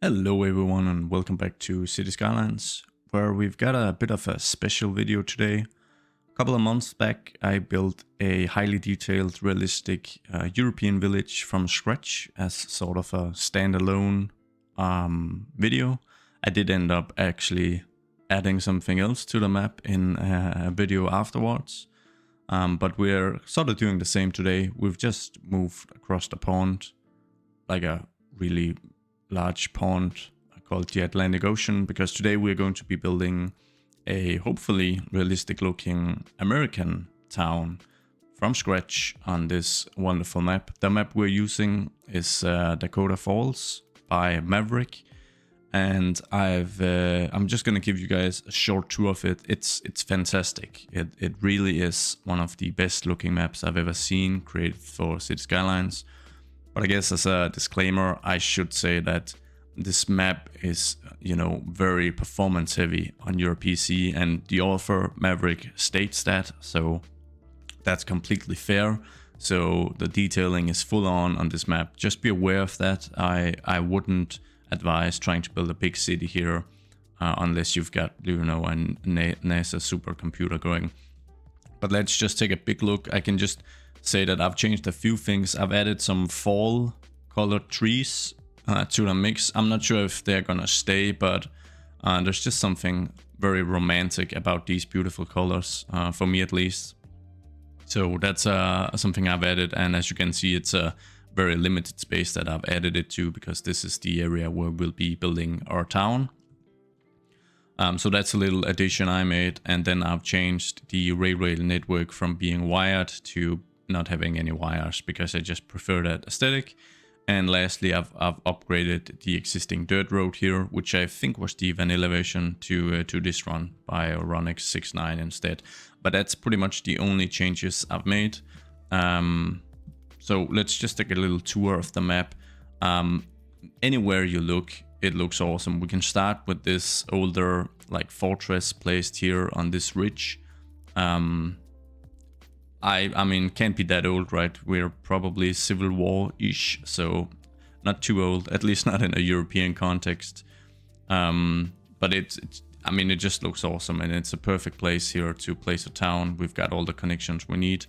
Hello everyone and welcome back to City Skylines, where we've got a bit of a special video today. A couple of months back I built a highly detailed, realistic European village from scratch as sort of a standalone video. I did end up actually adding something else to the map in a video afterwards. But we're sort of doing the same today. We've just moved across the pond, like a really large pond called the Atlantic Ocean, because today we're going to be building a hopefully realistic looking American town from scratch on this wonderful map. The map we're using is Dakota Falls by Maverick, and I'm just gonna give you guys a short tour of it. It's fantastic. It really is one of the best looking maps I've ever seen created for City Skylines. But I guess as a disclaimer, I should say that this map is, very performance heavy on your PC, and the author Maverick states that, so that's completely fair. So the detailing is full on this map. Just be aware of that. I wouldn't advise trying to build a big city here unless you've got, a NASA supercomputer going. But let's just take a big look. I can just say that I've changed a few things. I've added some fall colored trees to the mix. I'm not sure if they're gonna stay, but there's just something very romantic about these beautiful colors, for me at least. So that's something I've added, and as you can see, it's a very limited space that I've added it to, because this is the area where we'll be building our town. So that's a little addition I made, and then I've changed the rail network from being wired to not having any wires, because I just prefer that aesthetic. And lastly, I've upgraded the existing dirt road here, which I think was the vanilla version, to this run by Ronix 69 instead. But that's pretty much the only changes I've made. So let's just take a little tour of the map. Anywhere you look, it looks awesome. We can start with this older like fortress placed here on this ridge. I mean, can't be that old, right? We're probably Civil War-ish, so not too old, at least not in a European context. But it just looks awesome, and it's a perfect place here to place a town. We've got all the connections we need.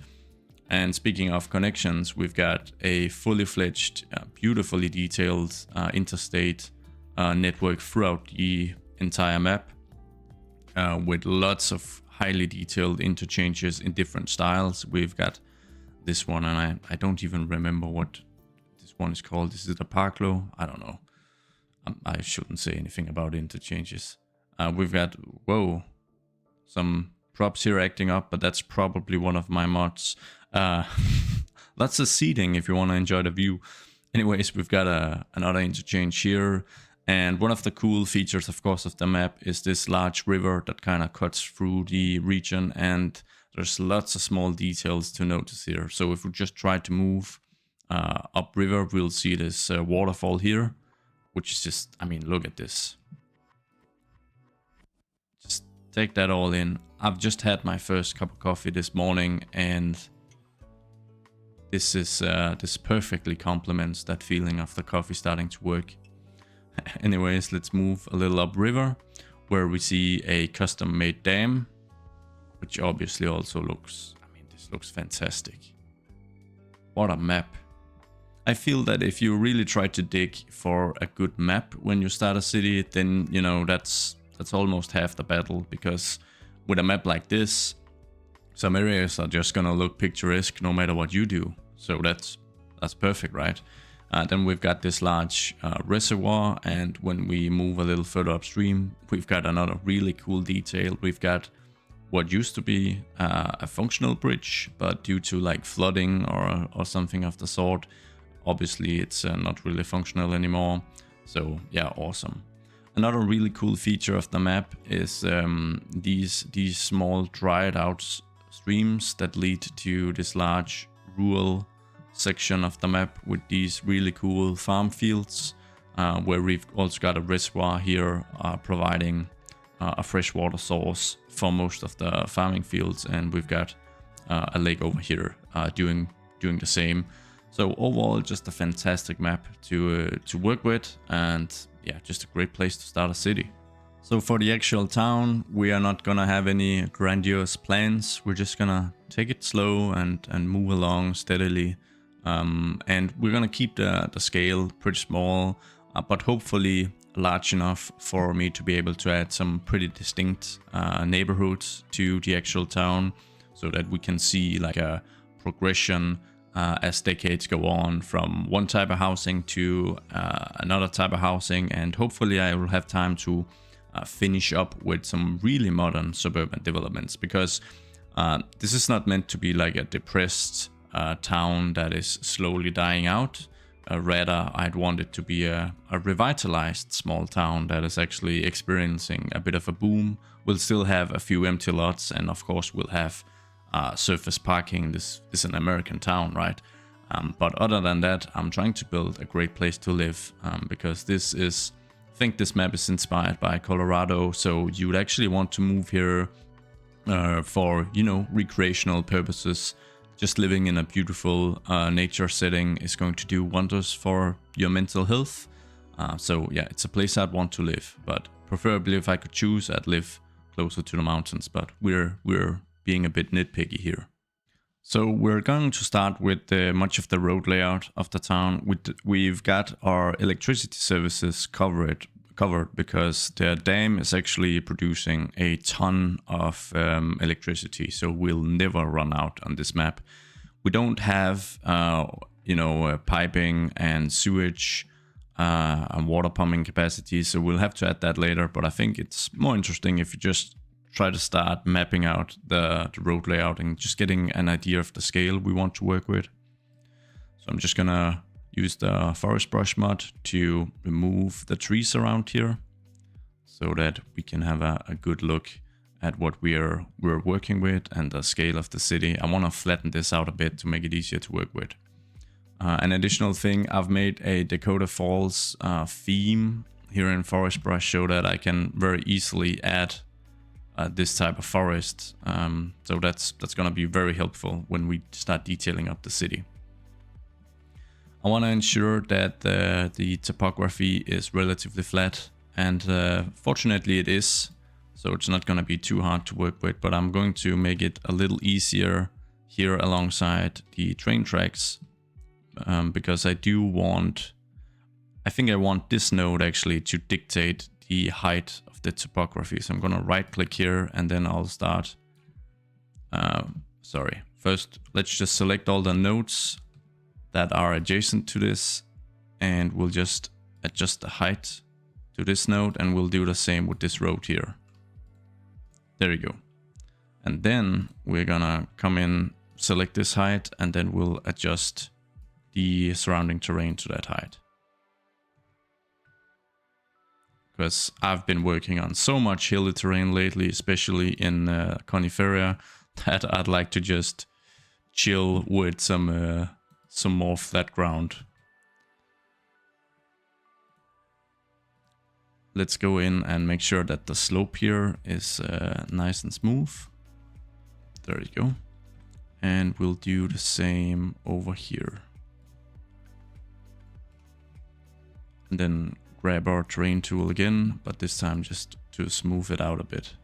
And speaking of connections, we've got a fully fledged, beautifully detailed interstate network throughout the entire map, with lots of highly detailed interchanges in different styles. We've got this one, and I don't even remember what this one is called. This is the Parklo. I don't know. I shouldn't say anything about interchanges. We've got, whoa, some props here acting up, but that's probably one of my mods. Lots of seating if you want to enjoy the view. Anyways, we've got another interchange here. And one of the cool features, of course, of the map is this large river that kind of cuts through the region, and there's lots of small details to notice here. So if we just try to move upriver, we'll see this waterfall here, which is just, look at this. Just take that all in. I've just had my first cup of coffee this morning, and this perfectly complements that feeling of the coffee starting to work. Anyways, let's move a little upriver, where we see a custom-made dam, which obviously also looks, this looks fantastic. What a map. I feel that if you really try to dig for a good map when you start a city, then, that's almost half the battle, because with a map like this, some areas are just gonna look picturesque no matter what you do. So that's perfect, right? Then we've got this large reservoir, and when we move a little further upstream, we've got another really cool detail. We've got what used to be a functional bridge, but due to like flooding or something of the sort, obviously it's not really functional anymore. So yeah, awesome. Another really cool feature of the map is these small dried out streams that lead to this large rural section of the map with these really cool farm fields, where we've also got a reservoir here providing a freshwater source for most of the farming fields, and we've got a lake over here doing the same. So overall, just a fantastic map to work with, and yeah, just a great place to start a city. So for the actual town, we are not gonna have any grandiose plans. We're just gonna take it slow and move along steadily. And we're gonna keep the scale pretty small, but hopefully large enough for me to be able to add some pretty distinct neighborhoods to the actual town, so that we can see like a progression as decades go on from one type of housing to another type of housing. And hopefully I will have time to finish up with some really modern suburban developments, because this is not meant to be like a depressed town that is slowly dying out. Rather, I'd want it to be a revitalized small town that is actually experiencing a bit of a boom. We'll still have a few empty lots, and of course we'll have surface parking. This is an American town, right? But other than that, I'm trying to build a great place to live, because this is, I think this map is inspired by Colorado, so you would actually want to move here for, you know, recreational purposes. Just living in a beautiful nature setting is going to do wonders for your mental health. So yeah, it's a place I'd want to live, but preferably if I could choose, I'd live closer to the mountains, but we're being a bit nitpicky here. So we're going to start with much of the road layout of the town. We've got our electricity services covered because the dam is actually producing a ton of electricity, so we'll never run out on this map. We don't have piping and sewage and water pumping capacity, so we'll have to add that later. But I think it's more interesting if you just try to start mapping out the road layout and just getting an idea of the scale we want to work with. So I'm just gonna use the forest brush mod to remove the trees around here, so that we can have a good look at what we're working with and the scale of the city. I want to flatten this out a bit to make it easier to work with. An additional thing, I've made a Dakota Falls theme here in forest brush, so that I can very easily add this type of forest. So that's going to be very helpful when we start detailing up the city. I want to ensure that the topography is relatively flat, and fortunately it is, so it's not going to be too hard to work with, but I'm going to make it a little easier here alongside the train tracks, because I think I want this node actually to dictate the height of the topography. So I'm going to right click here, and then I'll start, first let's just select all the nodes that are adjacent to this, and we'll just adjust the height to this node, and we'll do the same with this road here. There you go. And then we're gonna come in, select this height, and then we'll adjust the surrounding terrain to that height. Because I've been working on so much hilly terrain lately, especially in Coniferia, that I'd like to just chill with some more flat ground. Let's go in and make sure that the slope here is nice and smooth. There you go. And we'll do the same over here. And then grab our terrain tool again, but this time just to smooth it out a bit.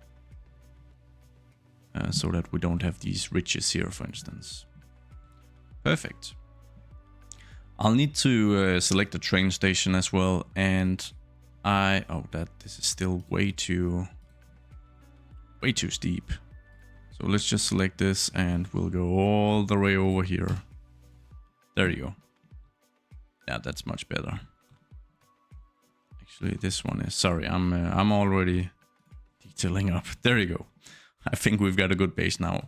So that we don't have these ridges here, for instance. Perfect. I'll need to select the train station as well, and this is still way too steep. So let's just select this, and we'll go all the way over here. There you go. Yeah, that's much better. Actually, this one is, sorry, I'm already detailing up. There you go. I think we've got a good base now.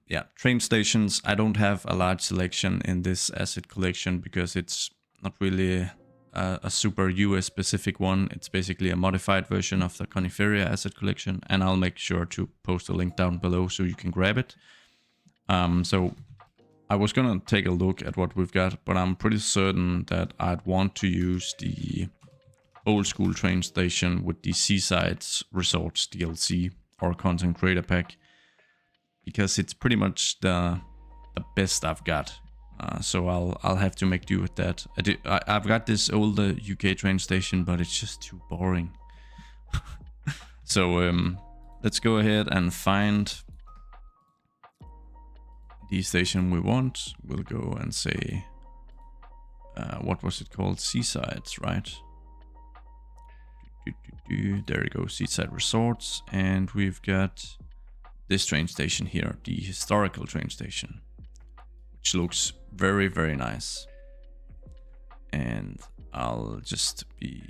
Yeah, train stations. I don't have a large selection in this asset collection because it's not really a super US specific one. It's basically a modified version of the Coniferia asset collection, and I'll make sure to post a link down below so you can grab it. So I was gonna take a look at what we've got, but I'm pretty certain that I'd want to use the old school train station with the Seasides Resorts DLC or content creator pack, because it's pretty much the best I've got. So I'll have to make do with that. I've got this older UK train station, but it's just too boring. So let's go ahead and find the station we want. We'll go and say, what was it called? Seasides, right? There we go, Seaside Resorts. And we've got this train station here, the historical train station, which looks very, very nice. And I'll just be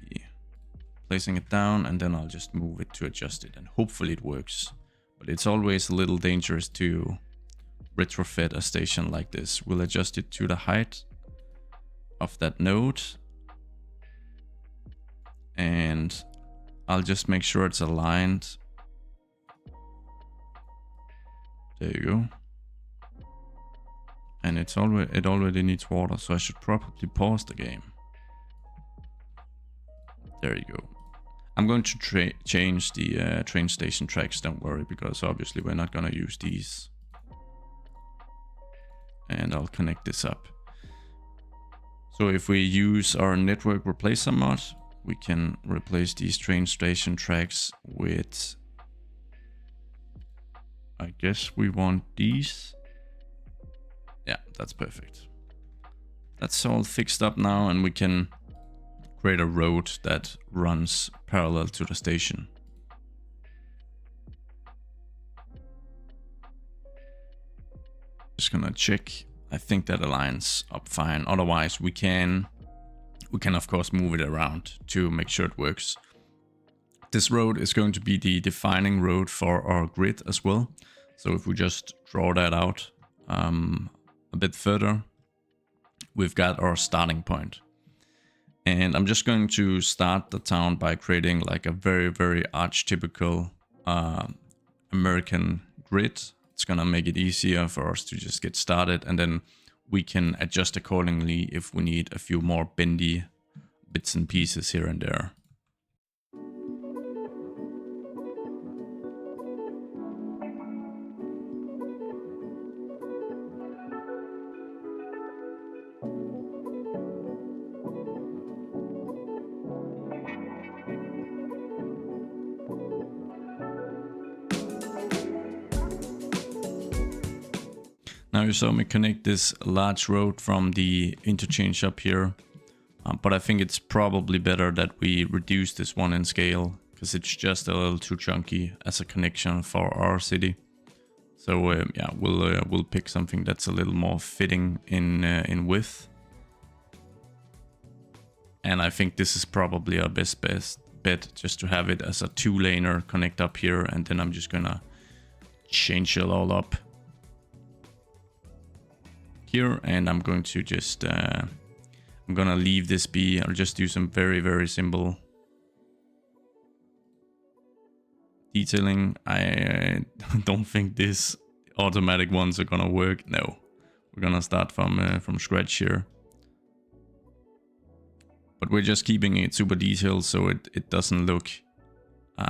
placing it down, and then I'll just move it to adjust it, and hopefully it works. But it's always a little dangerous to retrofit a station like this. We'll adjust it to the height of that node, and I'll just make sure it's aligned. There you go. And it already needs water, so I should probably pause the game. There you go. I'm going to change the train station tracks, don't worry, because obviously we're not going to use these. And I'll connect this up. So if we use our network replacer mod, we can replace these train station tracks with, I guess we want these. Yeah, that's perfect. That's all fixed up now, and we can create a road that runs parallel to the station. Just gonna check. I think that aligns up fine. Otherwise, we can of course move it around to make sure it works. This road is going to be the defining road for our grid as well. So if we just draw that out a bit further, we've got our starting point. And I'm just going to start the town by creating like a very, very archetypical American grid. It's gonna make it easier for us to just get started, and then we can adjust accordingly if we need a few more bendy bits and pieces here and there. Now you saw me connect this large road from the interchange up here, but I think it's probably better that we reduce this one in scale, because it's just a little too chunky as a connection for our city. So yeah, we'll pick something that's a little more fitting in width. And I think this is probably our best bet, just to have it as a 2-laner connect up here, and then I'm just gonna change it all up here, and I'm going to just I'm gonna leave this be. I'll just do some very, very simple detailing. I don't think these automatic ones are gonna work. No, we're gonna start from scratch here, but we're just keeping it super detailed so it doesn't look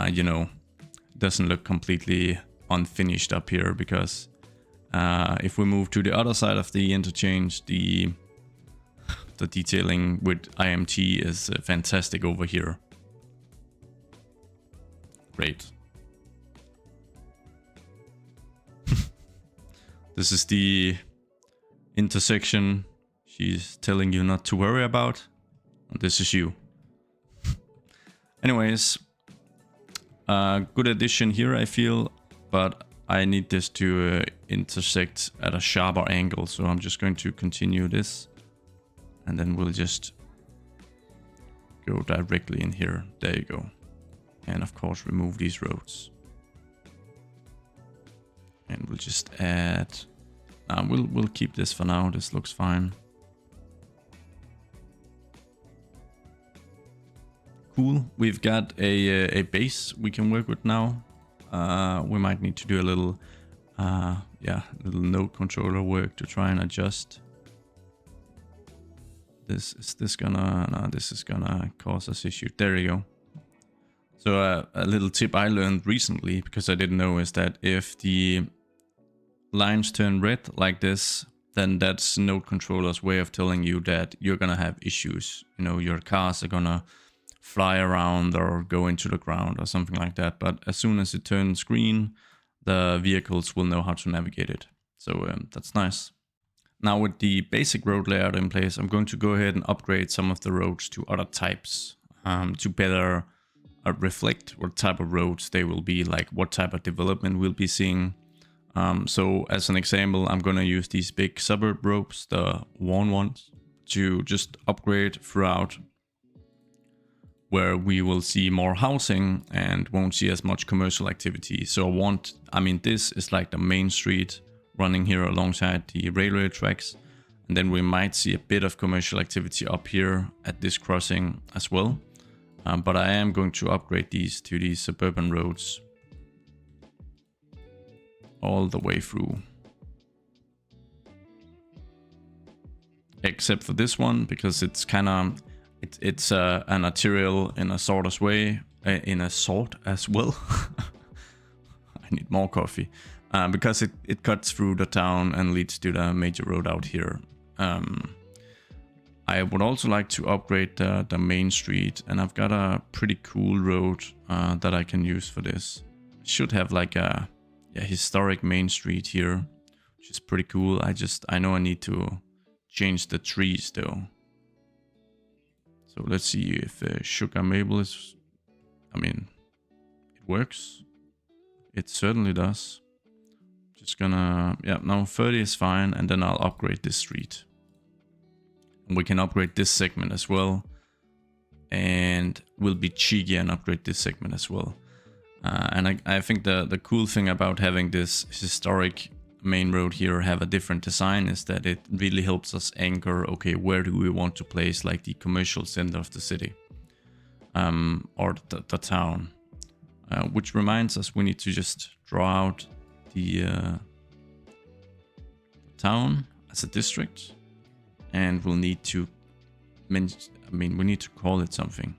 you know, doesn't look completely unfinished up here, because if we move to the other side of the interchange, the detailing with IMT is fantastic over here. Great. This is the intersection she's telling you not to worry about. And this is you. Anyways, good addition here, I feel, but I need this to intersect at a sharper angle, so I'm just going to continue this, and then we'll just go directly in here. There you go. And of course remove these roads. And we'll just add, we'll keep this for now, this looks fine. Cool, we've got a base we can work with now. We might need to do a little, little node controller work to try and adjust. This is gonna cause us issue. There you go. So a little tip I learned recently, because I didn't know, is that if the lines turn red like this, then that's node controller's way of telling you that you're gonna have issues. You know, your cars are gonna fly around or go into the ground or something like that. But as soon as it turns green, the vehicles will know how to navigate it. So that's nice. Now with the basic road layout in place, I'm going to go ahead and upgrade some of the roads to other types to better reflect what type of roads they will be, like what type of development we'll be seeing. So as an example, I'm going to use these big suburb roads, the worn ones, to just upgrade throughout, where we will see more housing and won't see as much commercial activity. So this is like the main street running here alongside the railway tracks. And then we might see a bit of commercial activity up here at this crossing as well. But I am going to upgrade these to these suburban roads all the way through. Except for this one, because it's kind of, it's an arterial in a sort of way, in a sort as well. I need more coffee. Because it cuts through the town and leads to the major road out here. I would also like to upgrade the main street, and I've got a pretty cool road that I can use for this. Should have like a historic main street here, which is pretty cool. I know I need to change the trees though. So let's see if sugar maple is, it works. It certainly does. Just gonna, now 30 is fine, and then I'll upgrade this street. And we can upgrade this segment as well. And we'll be cheeky and upgrade this segment as well. And I think the cool thing about having this historic main road here have a different design is that it really helps us anchor, okay, where do we want to place like the commercial center of the city, or the town. Which reminds us we need to just draw out the town as a district, and we'll need to we need to call it something.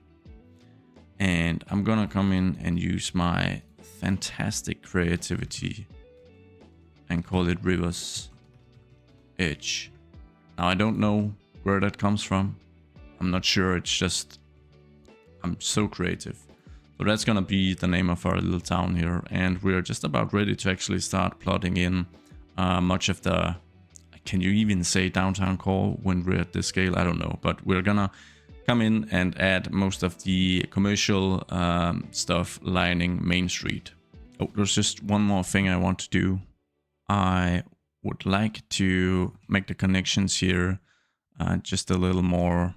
And I'm gonna come in and use my fantastic creativity and call it River's Edge. Now I don't know where that comes from. I'm not sure, it's just I'm so creative. So that's gonna be the name of our little town here, and we're just about ready to actually start plotting in much of the, can you even say downtown core when we're at this scale? I don't know, but we're gonna come in and add most of the commercial stuff lining Main Street. Oh, there's just one more thing I want to do. I would like to make the connections here just a little more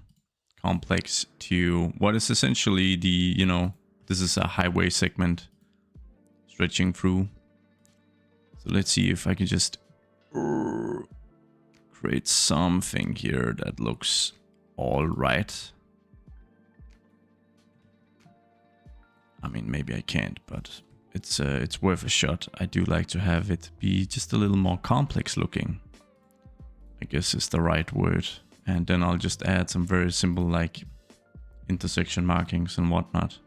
complex to what is essentially the, this is a highway segment stretching through. So let's see if I can just create something here that looks all right. Maybe I can't, but it's worth a shot. I do like to have it be just a little more complex looking, I guess is the right word. And then I'll just add some very simple like intersection markings and whatnot.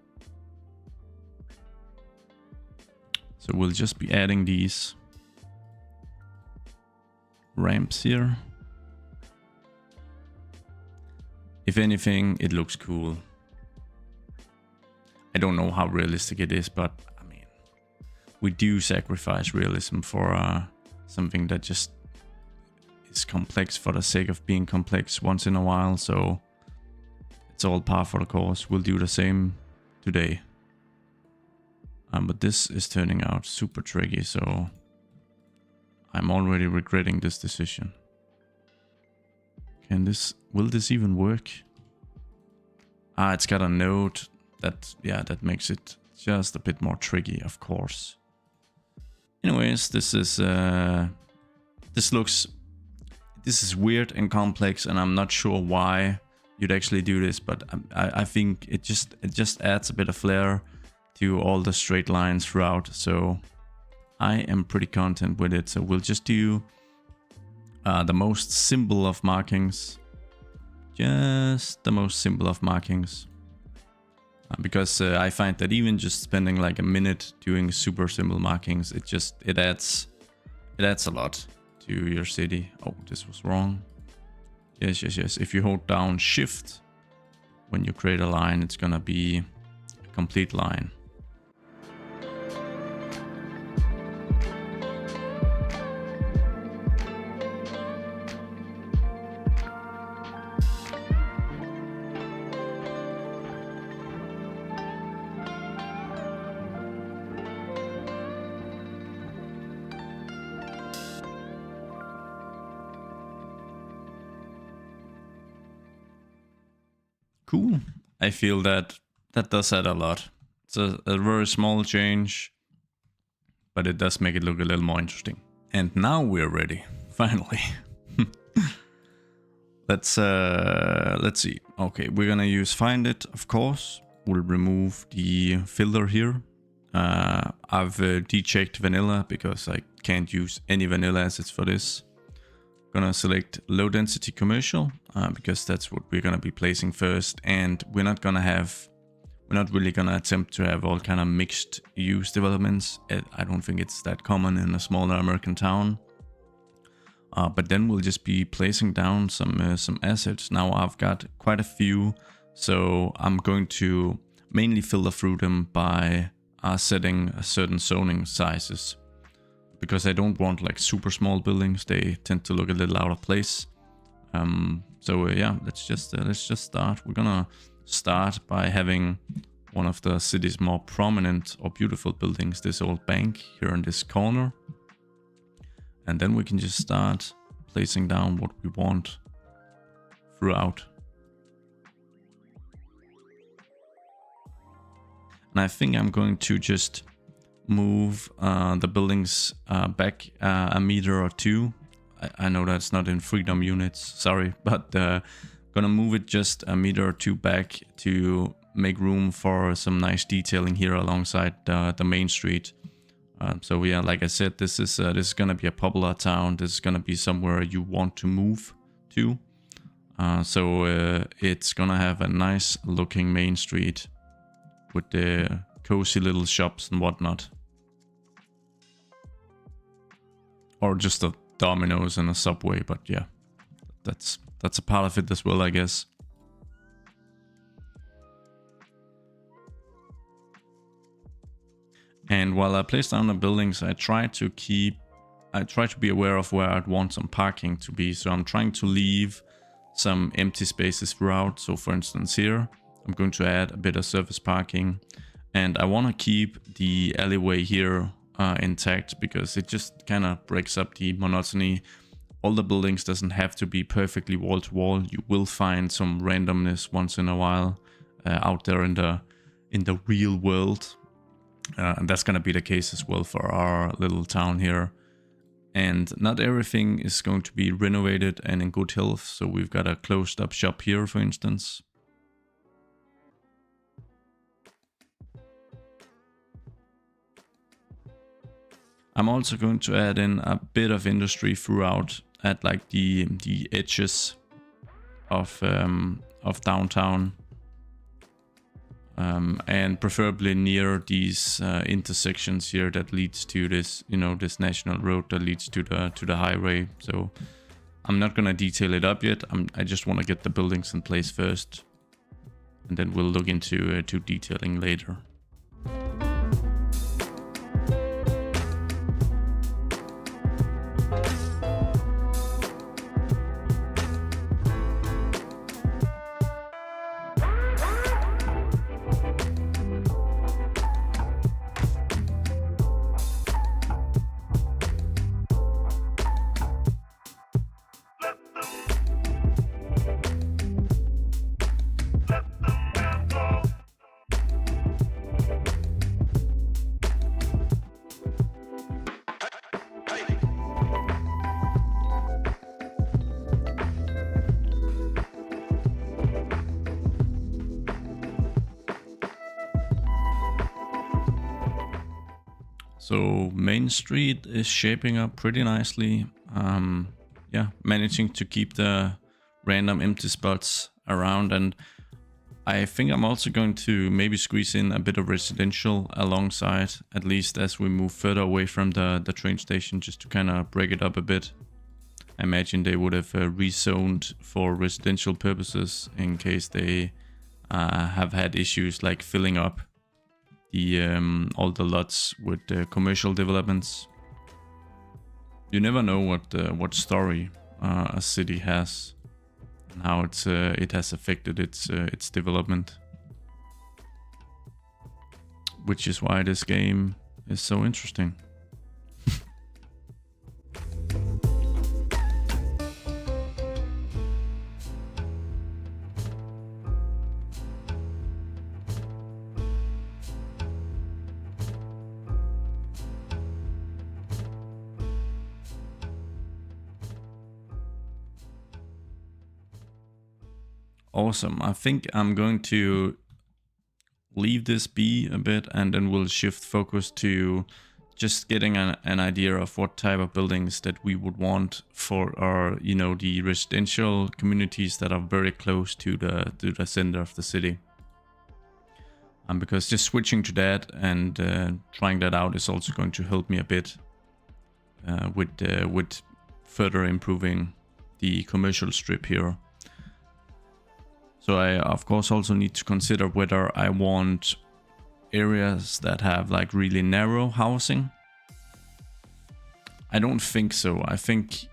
So we'll just be adding these ramps here. If anything, it looks cool. I don't know how realistic it is, but we do sacrifice realism for something that just is complex for the sake of being complex once in a while. So it's all par for the course. We'll do the same today. But this is turning out super tricky, so I'm already regretting this decision. Will this even work? It's got a node that makes it just a bit more tricky, of course. Anyways, this is weird and complex, and I'm not sure why you'd actually do this, but I think it just adds a bit of flair to all the straight lines throughout. So I am pretty content with it. So we'll just do the most simple of markings. Just the most simple of markings. Because I find that even just spending like a minute doing super simple markings, it adds a lot to your city. Oh, this was wrong. Yes, yes, yes. If you hold down shift when you create a line, it's gonna be a complete line. Cool. I feel that does add a lot. It's a very small change, but it does make it look a little more interesting. And now we're ready, finally. Let's see. Okay, we're gonna use find it, of course. We'll remove the filter here. I've dechecked vanilla because I can't use any vanilla assets for this. Gonna select low density commercial because that's what we're gonna be placing first, and we're not really gonna attempt to have all kind of mixed use developments. I don't think it's that common in a smaller American town. But then we'll just be placing down some assets. Now I've got quite a few, so I'm going to mainly filter through them by setting a certain zoning sizes. Because I don't want like super small buildings, they tend to look a little out of place. Yeah, let's just start. We're gonna start by having one of the city's more prominent or beautiful buildings, this old bank here in this corner. And then we can just start placing down what we want throughout. And I think I'm going to just move the buildings back a meter or two. I know that's not in freedom units, sorry, but gonna move it just a meter or two back to make room for some nice detailing here alongside the main street. So yeah, like I said, this is gonna be a popular town. This is gonna be somewhere you want to move to. So it's gonna have a nice looking main street with the cozy little shops and whatnot. Or just a Domino's and a Subway, but yeah, that's a part of it as well, I guess. And while I place down the buildings, I try to be aware of where I'd want some parking to be. So I'm trying to leave some empty spaces throughout. So for instance here, I'm going to add a bit of surface parking, and I want to keep the alleyway here intact because it just kind of breaks up the monotony. All the buildings doesn't have to be perfectly wall to wall. You will find some randomness once in a while out there in the real world. And that's going to be the case as well for our little town here. And not everything is going to be renovated and in good health. So we've got a closed up shop here, for instance. I'm also going to add in a bit of industry throughout at like the edges of downtown. And preferably near these intersections here that leads to this, this national road that leads to the highway. So I'm not gonna detail it up yet. I just want to get the buildings in place first, and then we'll look into detailing later. So Main Street is shaping up pretty nicely. Yeah, managing to keep the random empty spots around, and I think I'm also going to maybe squeeze in a bit of residential alongside, at least as we move further away from the train station, just to kind of break it up a bit. I imagine they would have rezoned for residential purposes in case they have had issues like filling up the all the lots with commercial developments. You never know what story a city has and how it has affected its development, which is why this game is so interesting. Awesome. I think I'm going to leave this be a bit, and then we'll shift focus to just getting an idea of what type of buildings that we would want for our, the residential communities that are very close to the center of the city. Because just switching to that and trying that out is also going to help me a bit with further improving the commercial strip here. So I, of course, also need to consider whether I want areas that have like really narrow housing. I don't think so. I think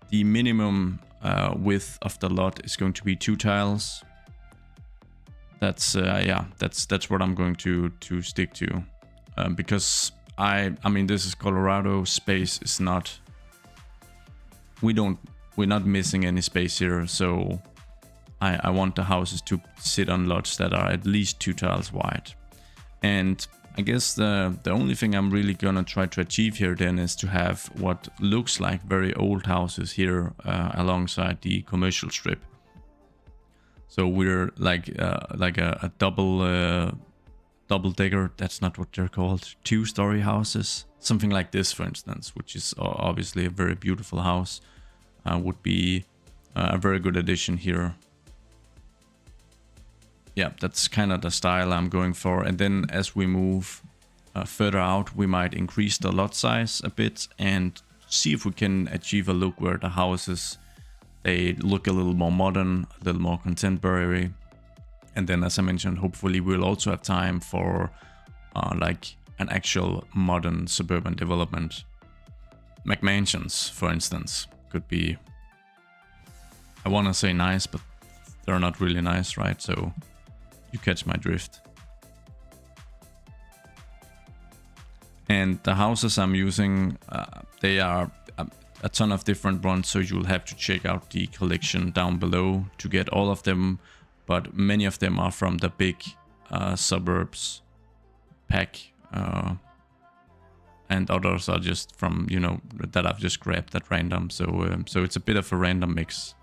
the minimum width of the lot is going to be 2 tiles. That's that's what I'm going to stick to, because I mean, this is Colorado. Space is not. We're not missing any space here, so I want the houses to sit on lots that are at least 2 tiles wide. And I guess the only thing I'm really gonna try to achieve here then is to have what looks like very old houses here alongside the commercial strip. So we're like a double decker. That's not what they're called. 2-story houses, something like this, for instance, which is obviously a very beautiful house. Would be a very good addition here. Yeah, that's kind of the style I'm going for. And then as we move further out, we might increase the lot size a bit and see if we can achieve a look where the houses, they look a little more modern, a little more contemporary. And then, as I mentioned, hopefully we'll also have time for like an actual modern suburban development. McMansions, for instance, could be, I want to say nice, but they're not really nice, right? So you catch my drift. And the houses I'm using, they are a ton of different ones, so you'll have to check out the collection down below to get all of them. But many of them are from the big suburbs pack, and others are just from, that I've just grabbed at random. So so it's a bit of a random mix.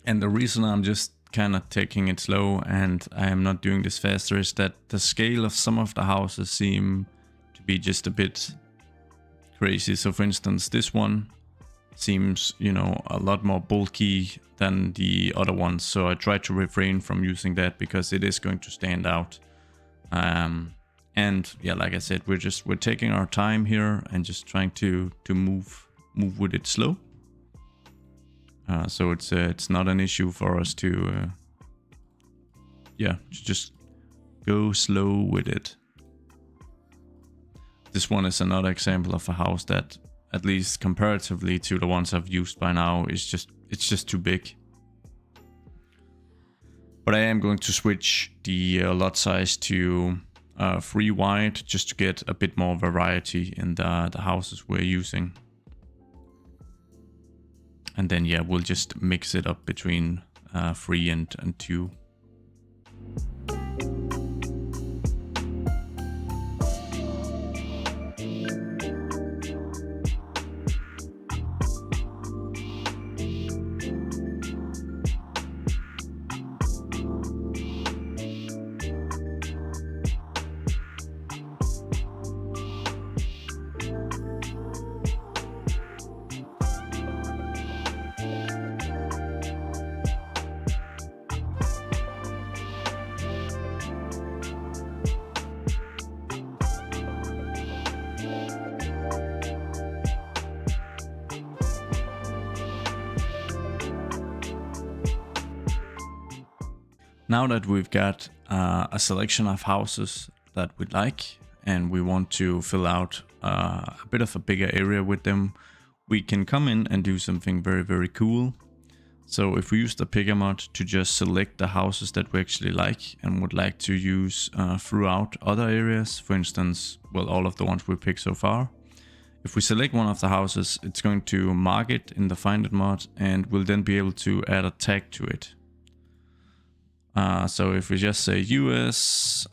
And the reason I'm just kind of taking it slow and I am not doing this faster is that the scale of some of the houses seem to be just a bit crazy. So for instance, this one seems, a lot more bulky than the other ones. So I try to refrain from using that because it is going to stand out. And yeah, like I said, we're taking our time here and just trying to move with it slow. So it's not an issue for us to just go slow with it. This one is another example of a house that, at least comparatively to the ones I've used by now, it's just too big. But I am going to switch the lot size to 3 wide just to get a bit more variety in the houses we're using. And then, yeah, we'll just mix it up between 3 and 2. Now that we've got a selection of houses that we like and we want to fill out a bit of a bigger area with them, we can come in and do something very, very cool. So if we use the picker mod to just select the houses that we actually like and would like to use throughout other areas, for instance, well, all of the ones we picked so far. If we select one of the houses, it's going to mark it in the find it mod and we'll then be able to add a tag to it. So if we just say US,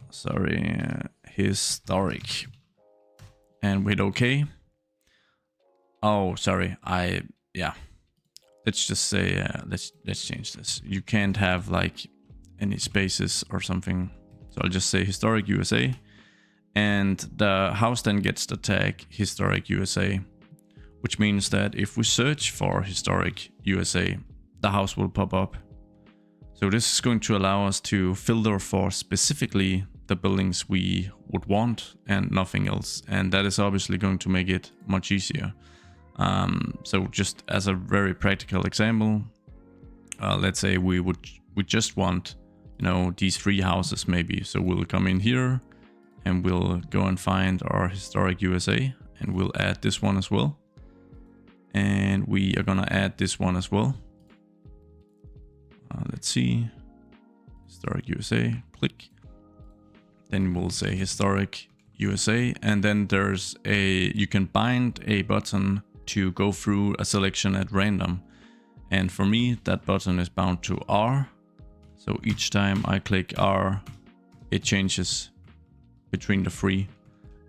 historic, and hit OK. Oh, sorry, let's just say, let's change this. You can't have like any spaces or something. So I'll just say historic USA. And the house then gets the tag historic USA, which means that if we search for historic USA, the house will pop up. So this is going to allow us to filter for specifically the buildings we would want and nothing else. And that is obviously going to make it much easier. So just as a very practical example, let's say we just want, you know, these 3 houses maybe. So we'll come in here and we'll go and find our historic USA and we'll add this one as well. And we are gonna add this one as well. Let's see, historic USA, click. Then we'll say historic USA, and then there's you can bind a button to go through a selection at random. And for me, that button is bound to R. So each time I click R, it changes between the 3.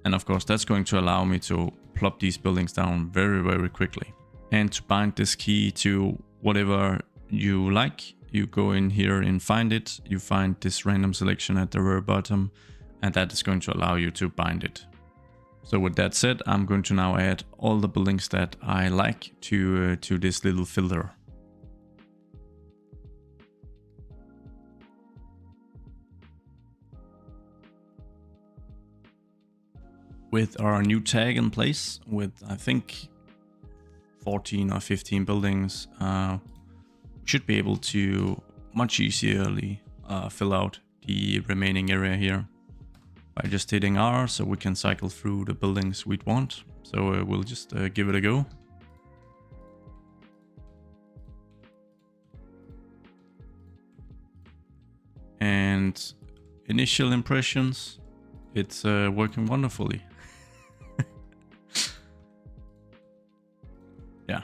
And of course, that's going to allow me to plop these buildings down very, very quickly. And to bind this key to whatever you like, you go in here and find it. You find this random selection at the very bottom, and that is going to allow you to bind it. So with that said, I'm going to now add all the buildings that I like to this little filter. With our new tag in place, with I think 14 or 15 buildings, we should be able to much easily fill out the remaining area here by just hitting R, so we can cycle through the buildings we'd want. So we'll just give it a go. And initial impressions, it's working wonderfully. Yeah,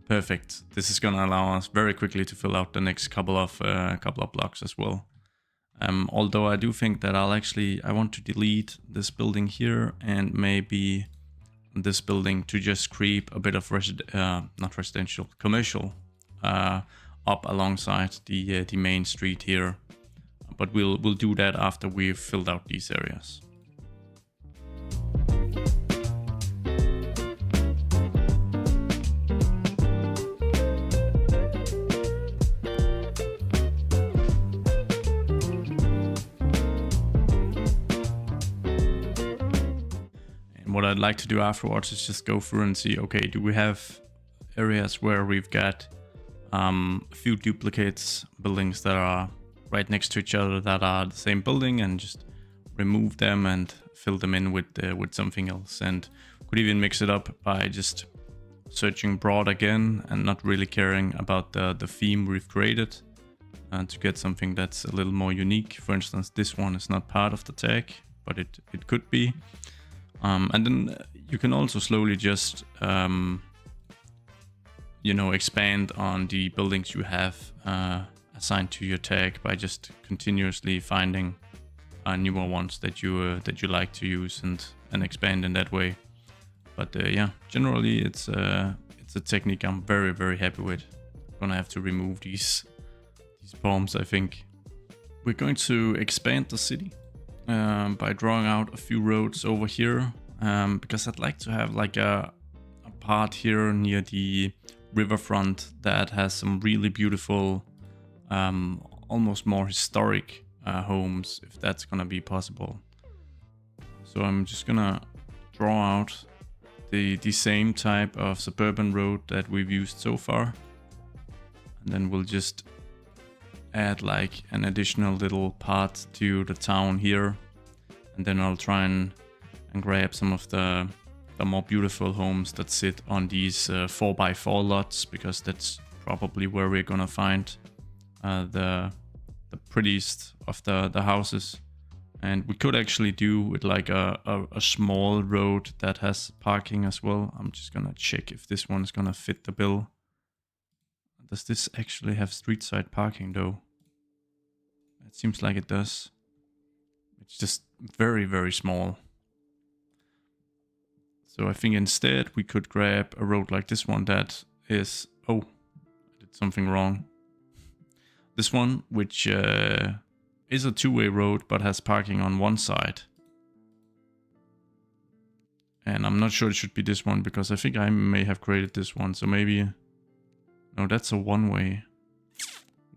perfect. This is gonna allow us very quickly to fill out the next couple of blocks as well. Although I do think that I want to delete this building here and maybe this building to just creep a bit of commercial up alongside the main street here. But we'll do that after we've filled out these areas. What I'd like to do afterwards is just go through and see, okay, do we have areas where we've got a few duplicates, buildings that are right next to each other that are the same building, and just remove them and fill them in with something else. And could even mix it up by just searching broad again and not really caring about the theme we've created, to get something that's a little more unique. For instance, this one is not part of the tag, but it could be. And then you can also slowly just, expand on the buildings you have assigned to your tag by just continuously finding newer ones that you like to use and expand in that way. But yeah, generally it's a technique I'm very, very happy with. I'm gonna have to remove these bombs, I think. We're going to expand the city by drawing out a few roads over here, because I'd like to have like a part here near the riverfront that has some really beautiful, almost more historic homes, if that's gonna be possible. So I'm just gonna draw out the same type of suburban road that we've used so far, and then we'll just add like an additional little part to the town here, and then I'll try and grab some of the more beautiful homes that sit on these 4x4 lots, because that's probably where we're gonna find the prettiest of the houses. And we could actually do with like a small road that has parking as well. I'm just gonna check if this one's gonna fit the bill. Does this actually have street side parking though? It seems like it does. It's just very, very small. So I think instead we could grab a road like this one that is... Oh, I did something wrong. This one, which is a two-way road but has parking on one side. And I'm not sure it should be this one, because I think I may have created this one. So maybe... No, that's a one-way.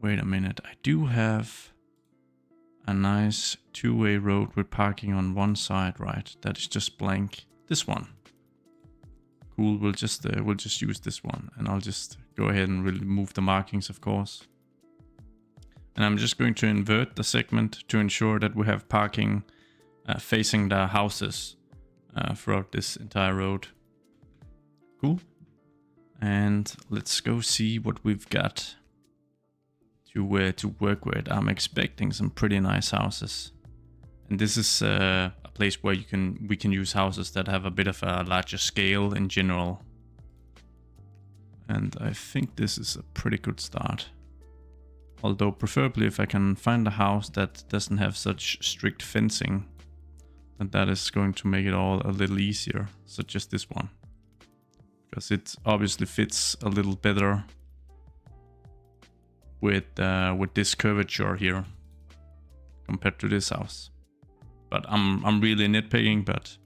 Wait a minute. I do have a nice two-way road with parking on one side, right? That is just blank. This one. Cool. We'll just use this one, and I'll just go ahead and remove the markings, of course. And I'm just going to invert the segment to ensure that we have parking facing the houses throughout this entire road. Cool. And let's go see what we've got to work with. I'm expecting some pretty nice houses. And this is a place where we can use houses that have a bit of a larger scale in general. And I think this is a pretty good start. Although preferably if I can find a house that doesn't have such strict fencing, then that is going to make it all a little easier, such as this one. Because it obviously fits a little better with this curvature here compared to this house. But I'm really nitpicking, but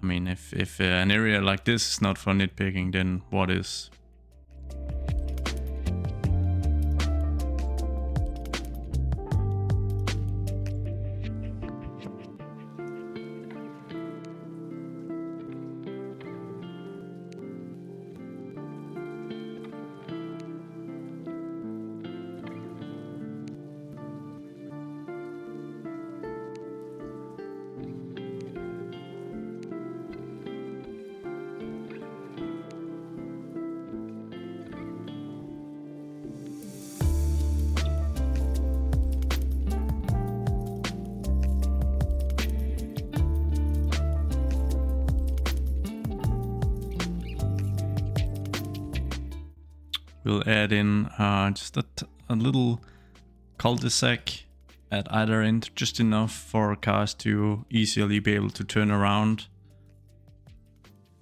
I mean, if an area like this is not for nitpicking, then what is? We'll add in just a little cul-de-sac at either end, just enough for cars to easily be able to turn around.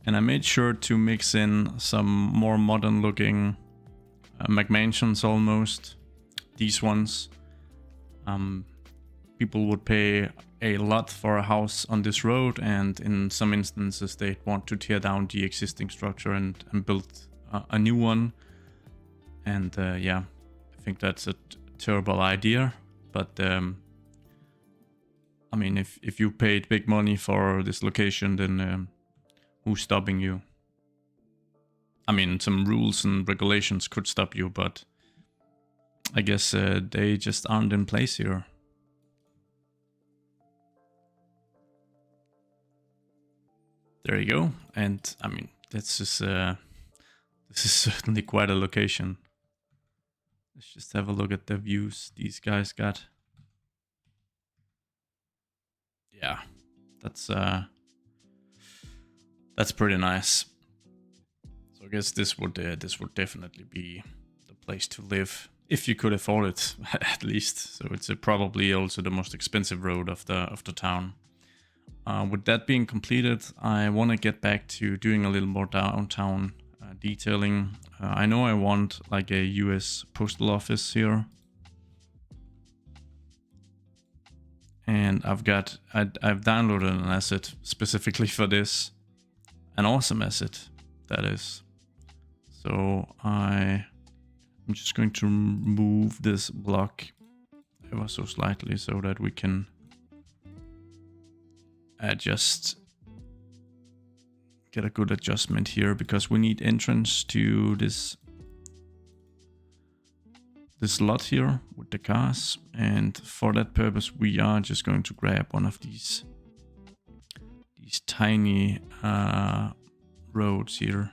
And I made sure to mix in some more modern looking McMansions almost. These ones. People would pay a lot for a house on this road, and in some instances they want to tear down the existing structure and build a new one. And yeah, I think that's a terrible idea. But I mean, if you paid big money for this location, then who's stopping you? I mean, some rules and regulations could stop you, but I guess they just aren't in place here. There you go. And I mean, this is certainly quite a location. Let's just have a look at the views these guys got. Yeah, that's pretty nice. So I guess this would definitely be the place to live if you could afford it, at least. So it's probably also the most expensive road of the town. With that being completed, I want to get back to doing a little more downtown detailing. I know I want like a US postal office here. And I've downloaded an asset specifically for this. An awesome asset, that is. So I'm just going to move this block ever so slightly so that we can get a good adjustment here, because we need entrance to this this lot here with the cars, and for that purpose we are just going to grab one of these tiny roads here,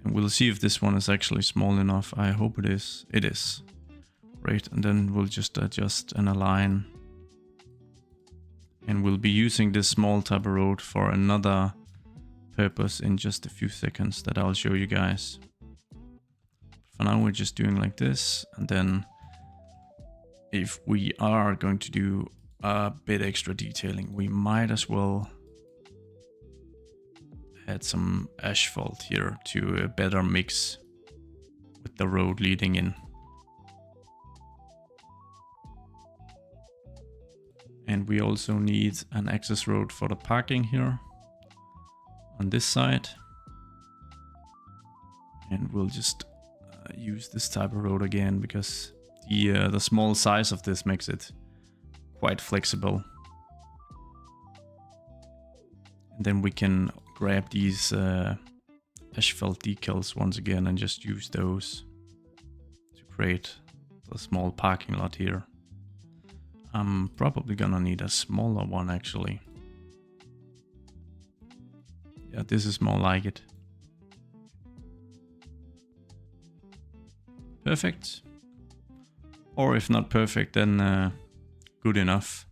and we'll see if this one is actually small enough. I hope it is. It is. Right, and then we'll just adjust and align, and we'll be using this small type of road for another purpose in just a few seconds that I'll show you guys. For now we're just doing like this, and then if we are going to do a bit extra detailing, we might as well add some asphalt here to a better mix with the road leading in. And we also need an access road for the parking here on this side. And we'll just use this type of road again, because the small size of this makes it quite flexible. And then we can grab these asphalt decals once again and just use those to create the small parking lot here. I'm probably gonna need a smaller one actually. Yeah, this is more like it. Perfect. Or if not perfect, then good enough.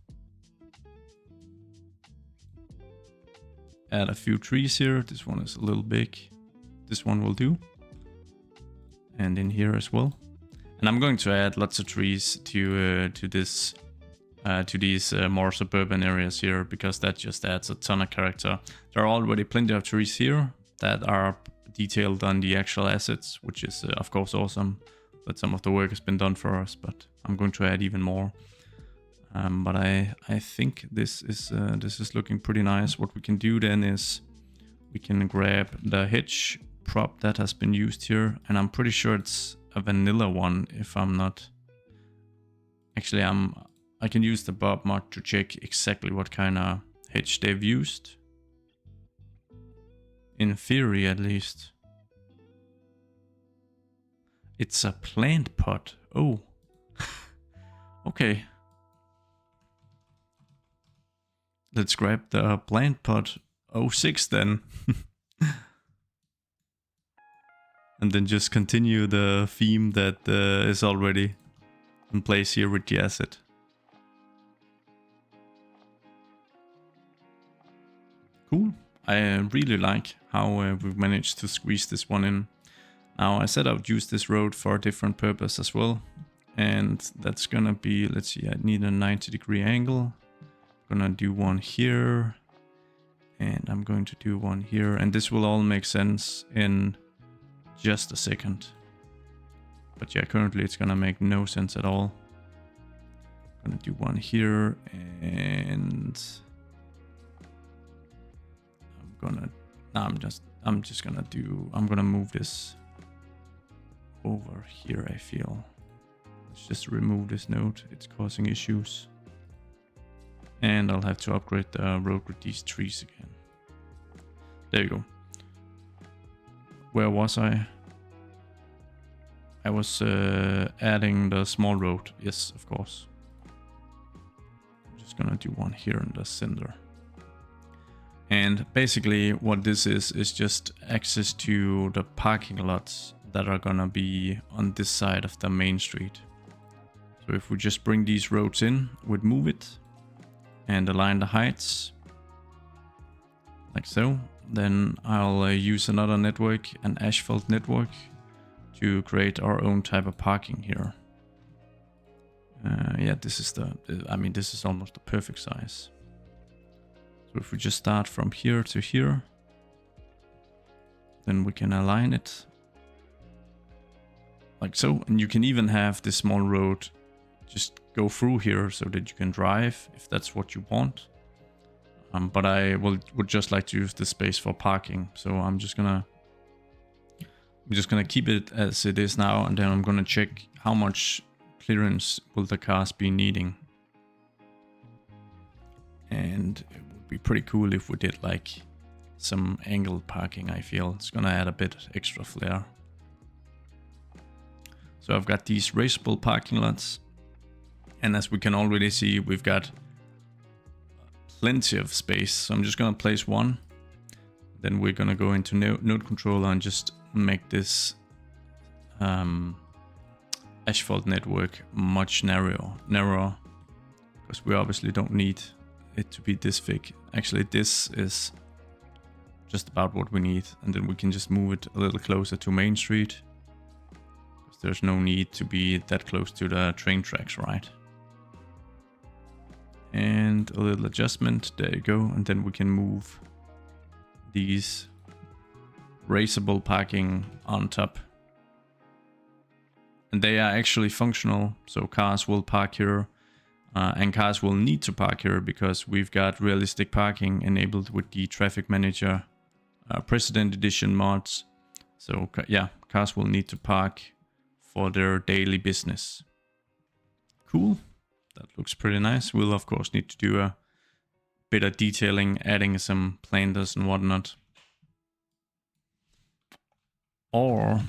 Add a few trees here. This one is a little big. This one will do. And in here as well. And I'm going to add lots of trees to these more suburban areas here, because that just adds a ton of character. There are already plenty of trees here that are detailed on the actual assets, which is of course awesome that some of the work has been done for us, but I'm going to add even more. But I think this is looking pretty nice. What we can do then is we can grab the hedge prop that has been used here, and I'm pretty sure it's a vanilla one if I'm not. Actually, I can use the Bob mod to check exactly what kind of hedge they've used. In theory, at least. It's a plant pot. Oh. Okay. Let's grab the plant pot 06 then. And then just continue the theme that is already in place here with the asset. Cool. I really like how we've managed to squeeze this one in. Now I said I would use this road for a different purpose as well. And that's gonna be, let's see, I need a 90-degree angle. I'm gonna do one here. And I'm going to do one here. And this will all make sense in just a second. But yeah, currently it's gonna make no sense at all. I'm gonna do one here, and I'm gonna move this over here, I feel. Let's just remove this node, it's causing issues. And I'll have to upgrade the road with these trees again. There you go. Where was I? I was adding the small road. Yes, of course. I'm just gonna do one here in the center. And basically what this is just access to the parking lots that are gonna be on this side of the main street. So if we just bring these roads in, we'd move it and align the heights like so, then I'll use another network, an asphalt network, to create our own type of parking here. Yeah, this is this is almost the perfect size. So if we just start from here to here, then we can align it like so. And you can even have this small road just go through here so that you can drive if that's what you want. But I would just like to use this space for parking. So I'm just gonna keep it as it is now, and then I'm gonna check how much clearance will the cars be needing. And it would be pretty cool if we did like some angled parking. I feel it's gonna add a bit extra flair. So I've got these raceable parking lots. And as we can already see, we've got plenty of space. So I'm just going to place one. Then we're going to go into node controller and just make this asphalt network much narrower. Because we obviously don't need it to be this thick. Actually, this is just about what we need. And then we can just move it a little closer to Main Street. Because there's no need to be that close to the train tracks, right? And a little adjustment, there you go. And then we can move these raceable parking on top. And they are actually functional, so cars will park here. And cars will need to park here because we've got realistic parking enabled with the Traffic Manager President Edition mods. So yeah, cars will need to park for their daily business. Cool. That looks pretty nice. We'll of course need to do a bit of detailing, adding some planters and whatnot. Or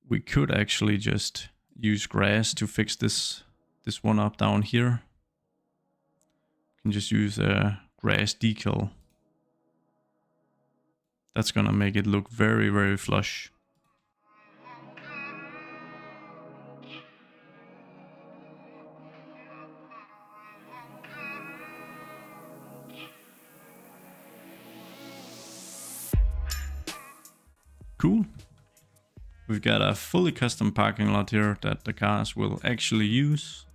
we could actually just use grass to fix this one up down here. We can just use a grass decal. That's gonna make it look very, very flush. Cool. We've got a fully custom parking lot here that the cars will actually use.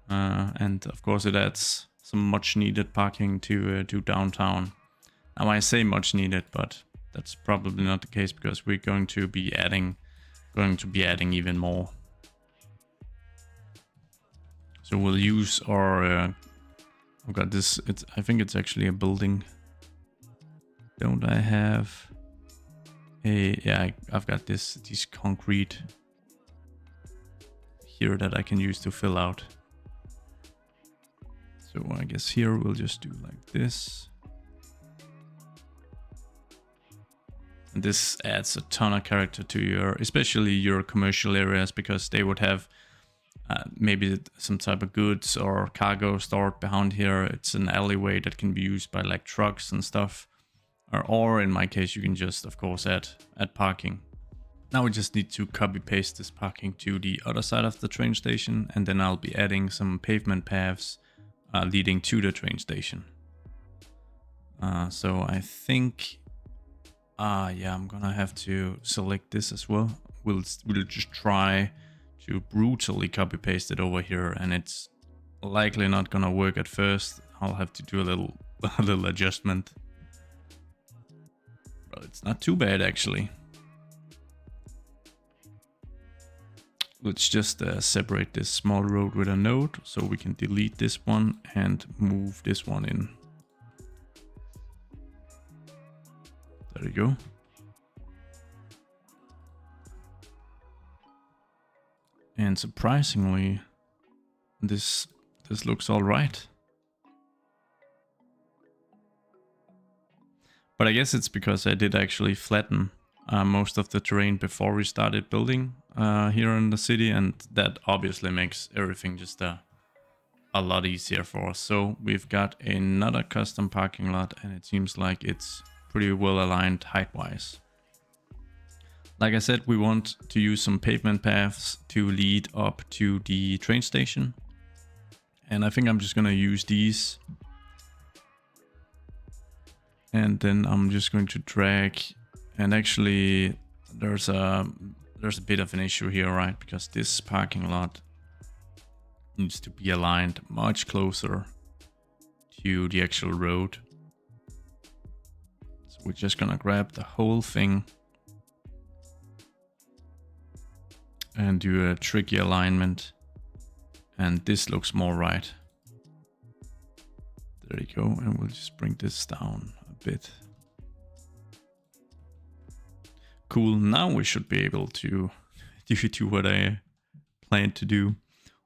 And of course it adds some much needed parking to downtown. Now I say much needed, but that's probably not the case because we're going to be adding even more. So we'll use our I've got this, I think it's actually a building. Don't I have yeah, I've got these concrete here that I can use to fill out. So I guess here we'll just do like this. And this adds a ton of character to especially your commercial areas, because they would have maybe some type of goods or cargo stored behind here. It's an alleyway that can be used by like trucks and stuff. Or in my case, you can just, of course, add parking. Now we just need to copy paste this parking to the other side of the train station, and then I'll be adding some pavement paths leading to the train station. So I think, yeah, I'm gonna have to select this as well. We'll just try to brutally copy paste it over here, and it's likely not gonna work at first. I'll have to do a little adjustment. But it's not too bad actually. Let's just separate this small road with a node so we can delete this one and move this one in. There you go. And surprisingly, this looks all right. But I guess it's because I did actually flatten most of the terrain before we started building here in the city, and that obviously makes everything just a lot easier for us. So we've got another custom parking lot, and it seems like it's pretty well aligned height-wise. Like I said, we want to use some pavement paths to lead up to the train station. And I think I'm just gonna use these. And then I'm just going to drag, and actually there's a bit of an issue here, right? Because this parking lot needs to be aligned much closer to the actual road. So we're just gonna grab the whole thing and do a tricky alignment. And this looks more right. There you go, and we'll just bring this down a bit. Cool, now we should be able to do what I planned to do,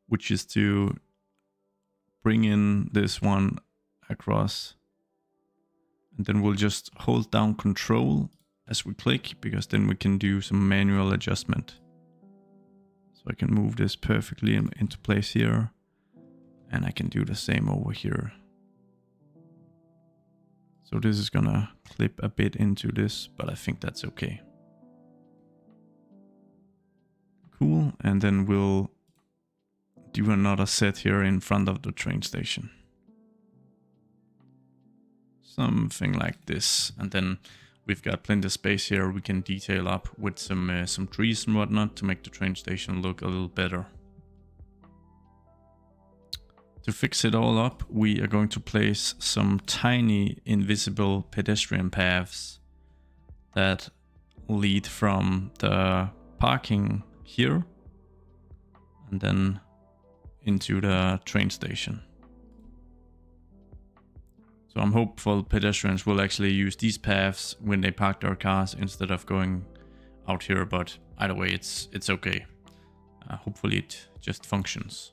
which is to bring in this one across. And then we'll just hold down Control as we click, because then we can do some manual adjustment. So I can move this perfectly into place here. And I can do the same over here. So this is gonna clip a bit into this, but I think that's okay. Cool, and then we'll do another set here in front of the train station. Something like this, and then we've got plenty of space here. We can detail up with some trees and whatnot to make the train station look a little better. To fix it all up, we are going to place some tiny invisible pedestrian paths that lead from the parking here and then into the train station. So I'm hopeful pedestrians will actually use these paths when they park their cars instead of going out here, but either way it's okay. Hopefully it just functions.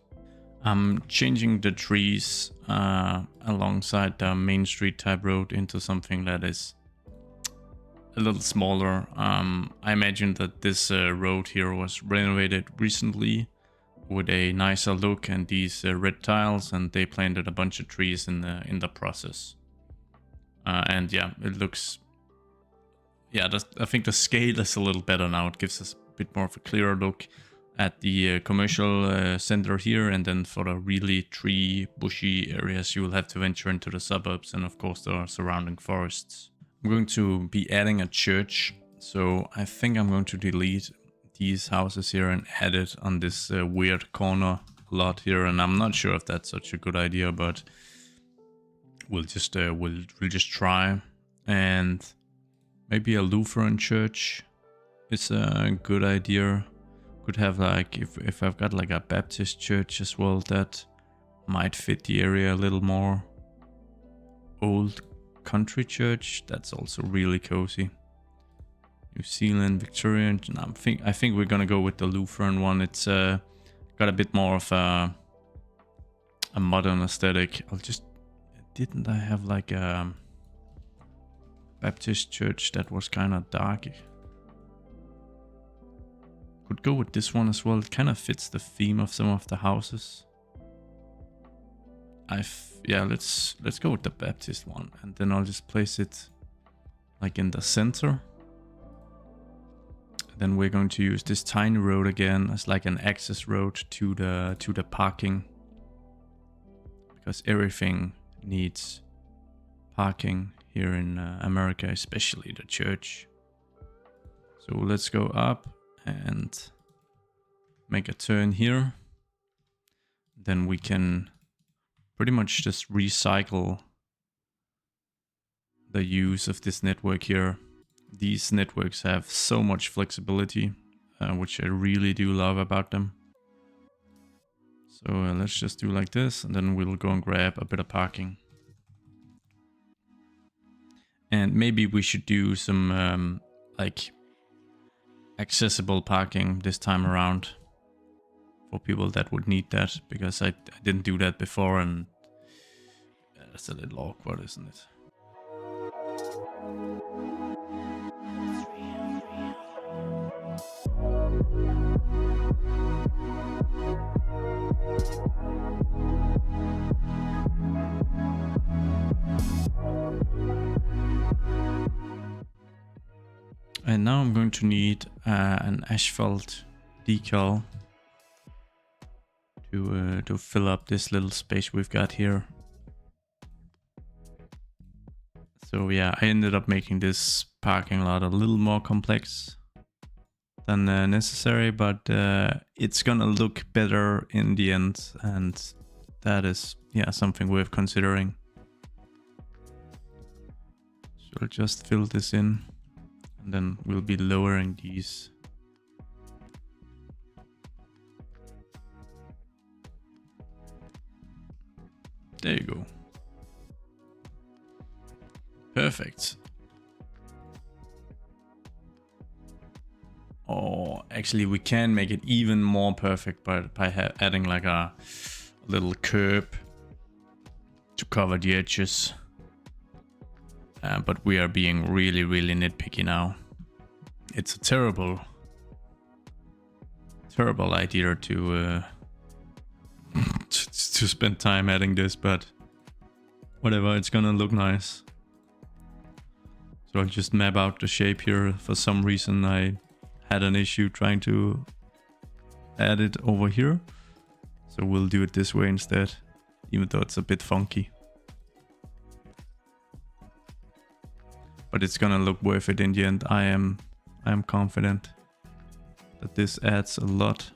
I'm changing the trees alongside the main street type road into something that is a little smaller. I imagine that this road here was renovated recently with a nicer look and these red tiles, and they planted a bunch of trees in the process. And yeah, it looks, yeah, I think the scale is a little better now. It gives us a bit more of a clearer look at the commercial center here, and then for the really tree bushy areas you will have to venture into the suburbs and of course the surrounding forests. I'm going to be adding a church, so I think I'm going to delete these houses here and add it on this weird corner lot here, and I'm not sure if that's such a good idea, but we'll just try. And maybe a Lutheran church is a good idea. Could have like, if I've got like a Baptist church as well, that might fit the area a little more. Old country church, that's also really cozy. New Zealand, Victorian. I think we're gonna go with the Lutheran one. It's got a bit more of a modern aesthetic. Didn't I have like a Baptist church that was kind of dark? Could go with this one as well. It kind of fits the theme of some of the houses. Yeah, let's go with the Baptist one, and then I'll just place it like in the center. Then we're going to use this tiny road again as like an access road to the parking, because everything needs parking here in America, especially the church. So let's go up and make a turn here. Then we can pretty much just recycle the use of this network here. These networks have so much flexibility, which I really do love about them. So let's just do like this, and then we'll go and grab a bit of parking. And maybe we should do some like accessible parking this time around for people that would need that, because I didn't do that before, and that's a little awkward, isn't it? And now I'm going to need an asphalt decal to fill up this little space we've got here. So yeah, I ended up making this parking lot a little more complex than necessary, but it's gonna look better in the end, and that is, yeah, something worth considering. So I'll just fill this in, and then we'll be lowering these. There you go. Perfect. Or actually, we can make it even more perfect by adding like a little curb to cover the edges. But we are being really, really nitpicky now. It's a terrible terrible idea to to spend time adding this, but whatever, it's gonna look nice. So I'll just map out the shape here. For some reason I had an issue trying to add it over here. So we'll do it this way instead, even though it's a bit funky. But it's gonna look worth it in the end. I am confident that this adds a lot.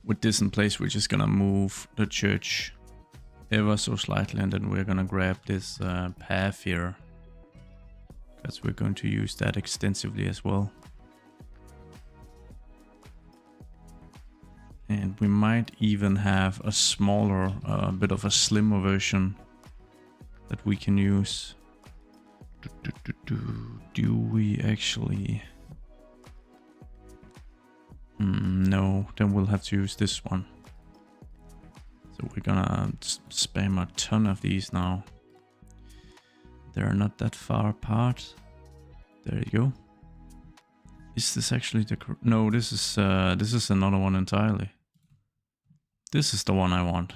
With this in place, we're just gonna move the church ever so slightly, and then we're gonna grab this path here, because we're going to use that extensively as well. And we might even have a smaller, bit of a slimmer version that we can use. Do we actually? No, then we'll have to use this one. So we're gonna spam a ton of these now. They're not that far apart. There you go. Is this actually the... No, this is another one entirely. This is the one I want.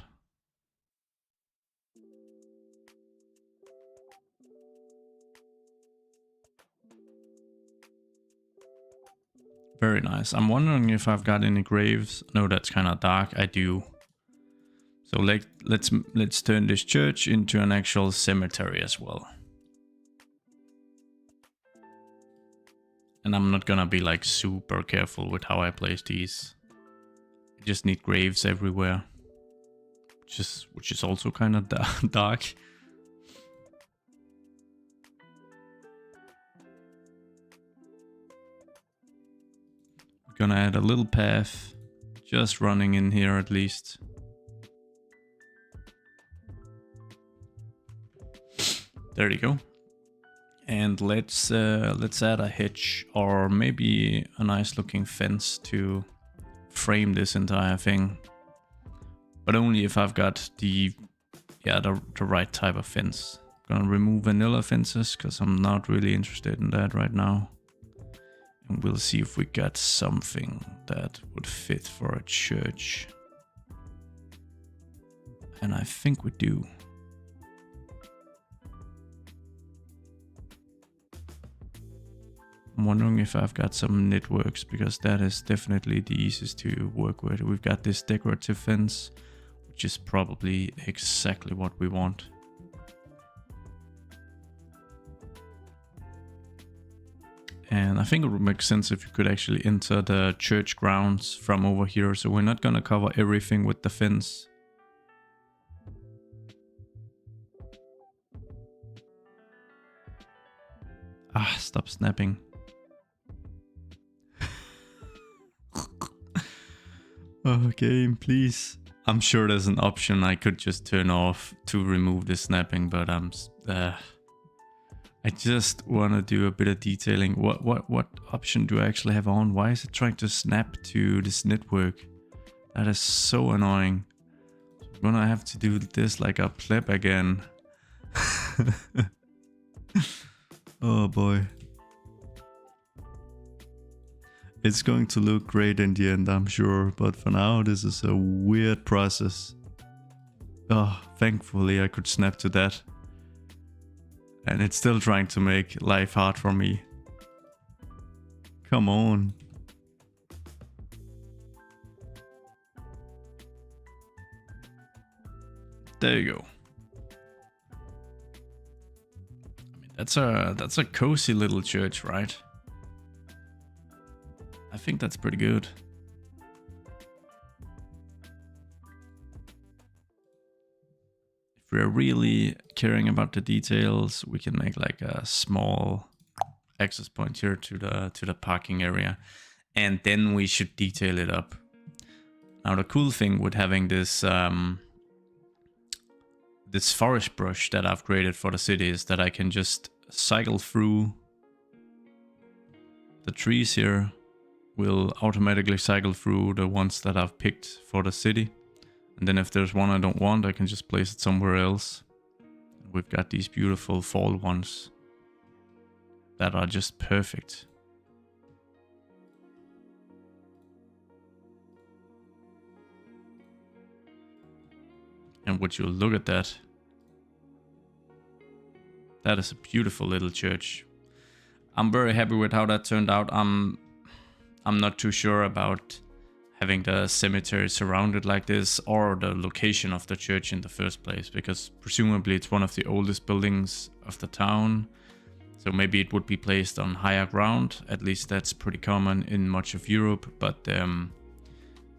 Very nice. I'm wondering if I've got any graves. No, that's kind of dark. I do. So let's turn this church into an actual cemetery as well. And I'm not gonna be like super careful with how I place these. I just need graves everywhere, which is also kind of dark. We're gonna add a little path, just running in here at least. There you go. And let's add a hedge, or maybe a nice looking fence to frame this entire thing. But only if I've got the right type of fence. Gonna remove vanilla fences because I'm not really interested in that right now. And we'll see if we got something that would fit for a church. And I think we do. I'm wondering if I've got some networks, because that is definitely the easiest to work with. We've got this decorative fence, which is probably exactly what we want. And I think it would make sense if you could actually enter the church grounds from over here. So we're not going to cover everything with the fence. Ah, stop snapping. Oh, game, please. I'm sure there's an option I could just turn off to remove the snapping, but I just want to do a bit of detailing. What option do I actually have on? Why is it trying to snap to this network? That is so annoying. I'm gonna have to do this like a pleb again. Oh boy. It's going to look great in the end, I'm sure, but for now this is a weird process. Oh, thankfully I could snap to that. And it's still trying to make life hard for me. Come on. There you go. I mean, that's a cozy little church, right? I think that's pretty good. If we're really caring about the details, we can make like a small access point here to the parking area, and then we should detail it up. Now the cool thing with having this this forest brush that I've created for the city is that I can just cycle through the trees here. Will automatically cycle through the ones that I've picked for the city. And then if there's one I don't want, I can just place it somewhere else. We've got these beautiful fall ones that are just perfect. And would you look at that? That is a beautiful little church. I'm very happy with how that turned out. I'm not too sure about having the cemetery surrounded like this, or the location of the church in the first place, because presumably it's one of the oldest buildings of the town. So maybe it would be placed on higher ground. At least that's pretty common in much of Europe. But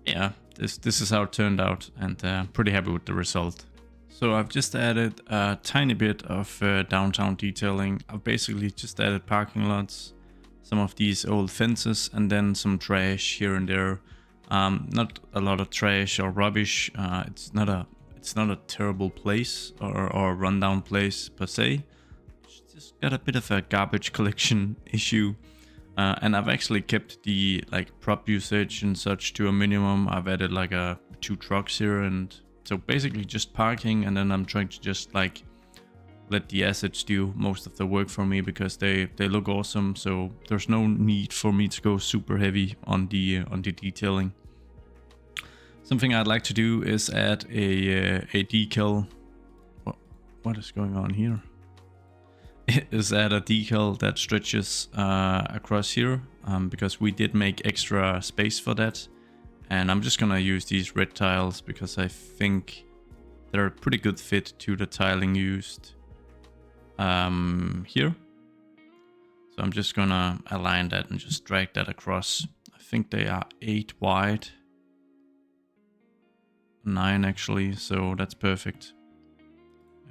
yeah, this is how it turned out, and I'm pretty happy with the result. So I've just added a tiny bit of downtown detailing. I've basically just added parking lots, some of these old fences, and then some trash here and there. Not a lot of trash or rubbish. It's not a terrible place or a rundown place per se. It's just got a bit of a garbage collection issue. And I've actually kept the prop usage and such to a minimum. I've added 2 trucks here, and so basically just parking, and then I'm trying to just let the assets do most of the work for me, because they look awesome. So there's no need for me to go super heavy on the detailing. Something I'd like to do is add a decal. What is going on here? Is add a decal that stretches across here, because we did make extra space for that. And I'm just gonna use these red tiles because I think they're a pretty good fit to the tiling used here. So I'm just gonna align that and just drag that across. I think they are 8 wide. 9 actually, so that's perfect.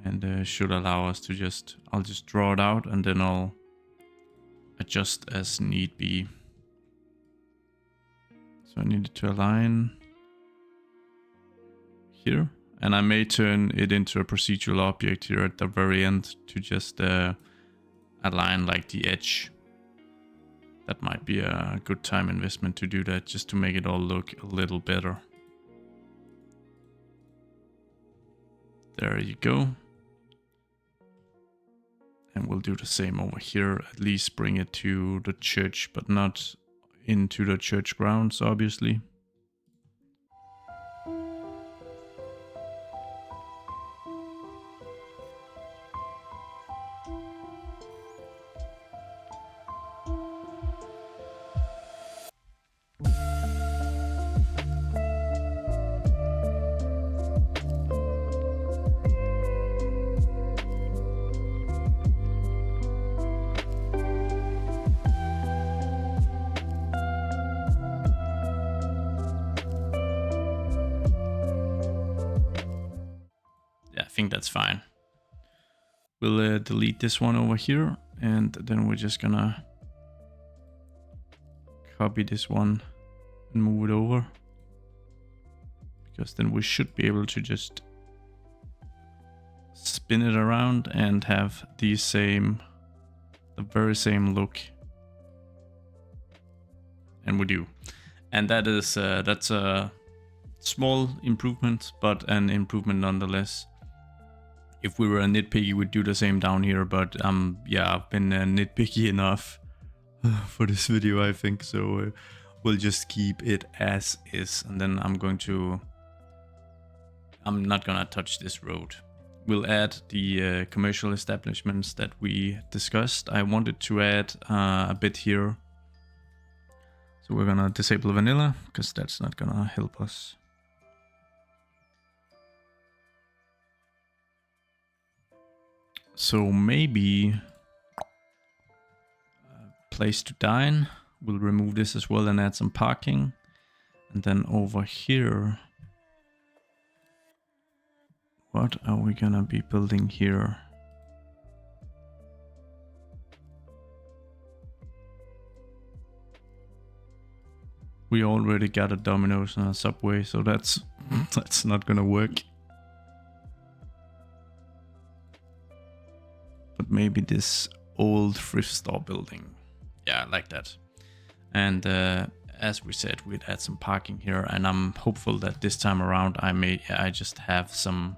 And should allow us to I'll just draw it out, and then I'll adjust as need be. So I needed to align here, and I may turn it into a procedural object here at the very end to just align the edge. That might be a good time investment to do that, just to make it all look a little better. There you go. And we'll do the same over here, at least bring it to the church, but not into the church grounds, obviously. I think that's fine. We'll delete this one over here, and then we're just gonna copy this one and move it over, because then we should be able to just spin it around and have the very same look. And we do. And that's a small improvement, but an improvement nonetheless. If we were a nitpicky, we'd do the same down here, but yeah, I've been nitpicky enough for this video, I think. So we'll just keep it as is, and then I'm not gonna touch this road. We'll add the commercial establishments that we discussed. I wanted to add a bit here. So we're gonna disable vanilla, because that's not gonna help us. So maybe place to dine. We'll remove this as well and add some parking. And then over here, what are we gonna be building here? We already got a Domino's and a Subway, so that's not gonna work. But maybe this old thrift store building. Yeah, I like that. And as we said, we'd add some parking here, and I'm hopeful that this time around I just have some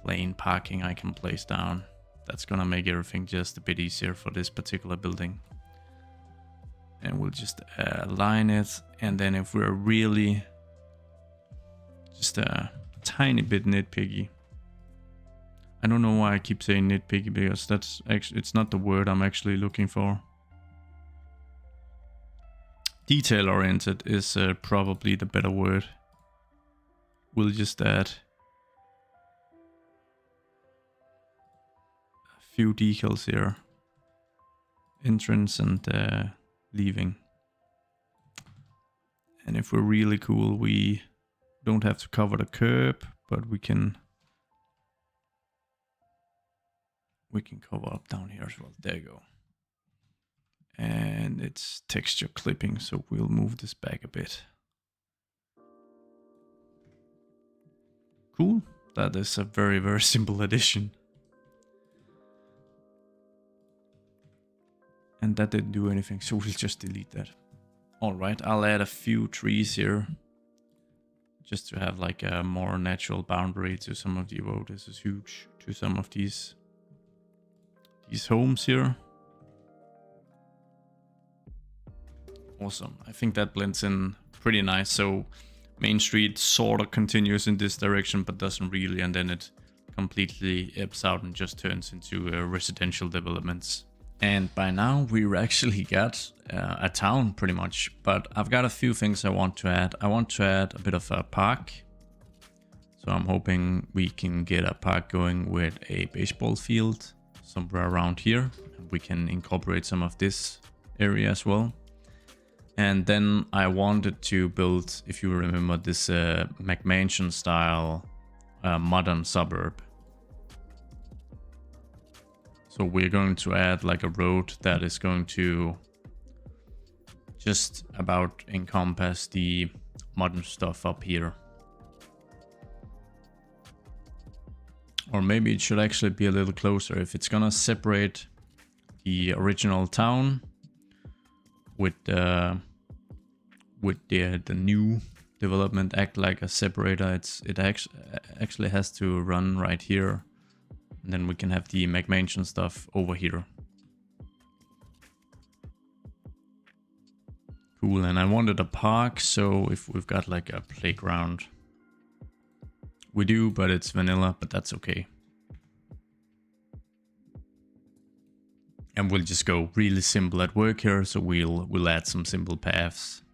plain parking I can place down. That's gonna make everything just a bit easier for this particular building. And we'll just align it. And then if we're really just a tiny bit nitpicky, I don't know why I keep saying nitpicky, because that's actually, it's not the word I'm actually looking for. Detail oriented is probably the better word. We'll just add a few decals here. Entrance and leaving. And if we're really cool, we don't have to cover the curb, but we can cover up down here as well. There you go. And it's texture clipping, so we'll move this back a bit. Cool. That is a very, very simple addition. And that didn't do anything, so we'll just delete that. Alright, I'll add a few trees here, just to have like a more natural boundary to some of the road. This is huge, to some of these homes here. Awesome. I think that blends in pretty nice. So Main Street sort of continues in this direction, but doesn't really, and then it completely ebbs out and just turns into residential developments. And by now we've actually got a town pretty much, but I've got a few things I want to add. I want to add a bit of a park. So I'm hoping we can get a park going with a baseball field somewhere around here. We can incorporate some of this area as well. And then I wanted to build, if you remember, this McMansion style modern suburb. So we're going to add like a road that is going to just about encompass the modern stuff up here. Or maybe it should actually be a little closer. If it's gonna separate the original town with the new development, act like a separator, it actually has to run right here. And then we can have the McMansion stuff over here. Cool, and I wanted a park, so if we've got like a playground. We do, but it's vanilla, but that's okay. And we'll just go really simple at work here, so we'll add some simple paths.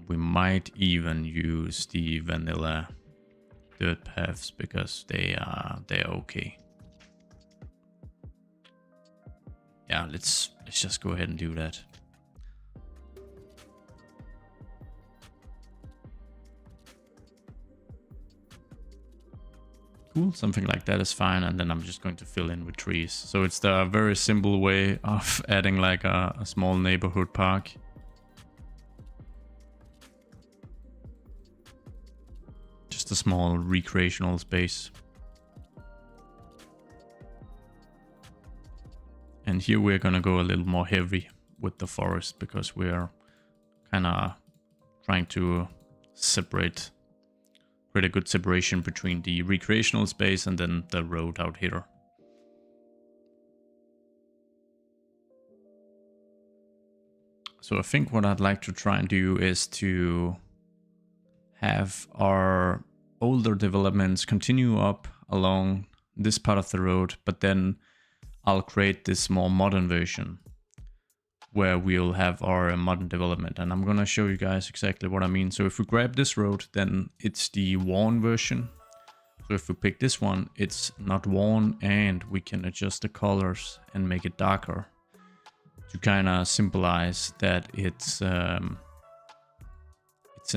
We might even use the vanilla dirt paths because they're okay. Yeah, let's just go ahead and do that. Cool, something like that is fine, and then I'm just going to fill in with trees. So it's the very simple way of adding like a small neighborhood park. Just a small recreational space. And here we're gonna go a little more heavy with the forest because we're kind of trying to separate, create a good separation between the recreational space and then the road out here. So I think what I'd like to try and do is to have our older developments continue up along this part of the road, but then I'll create this more modern version where we'll have our modern development, and I'm gonna show you guys exactly what I mean. So if we grab this road, then it's the worn version. So if we pick this one, it's not worn, and we can adjust the colors and make it darker to kind of symbolize that it's a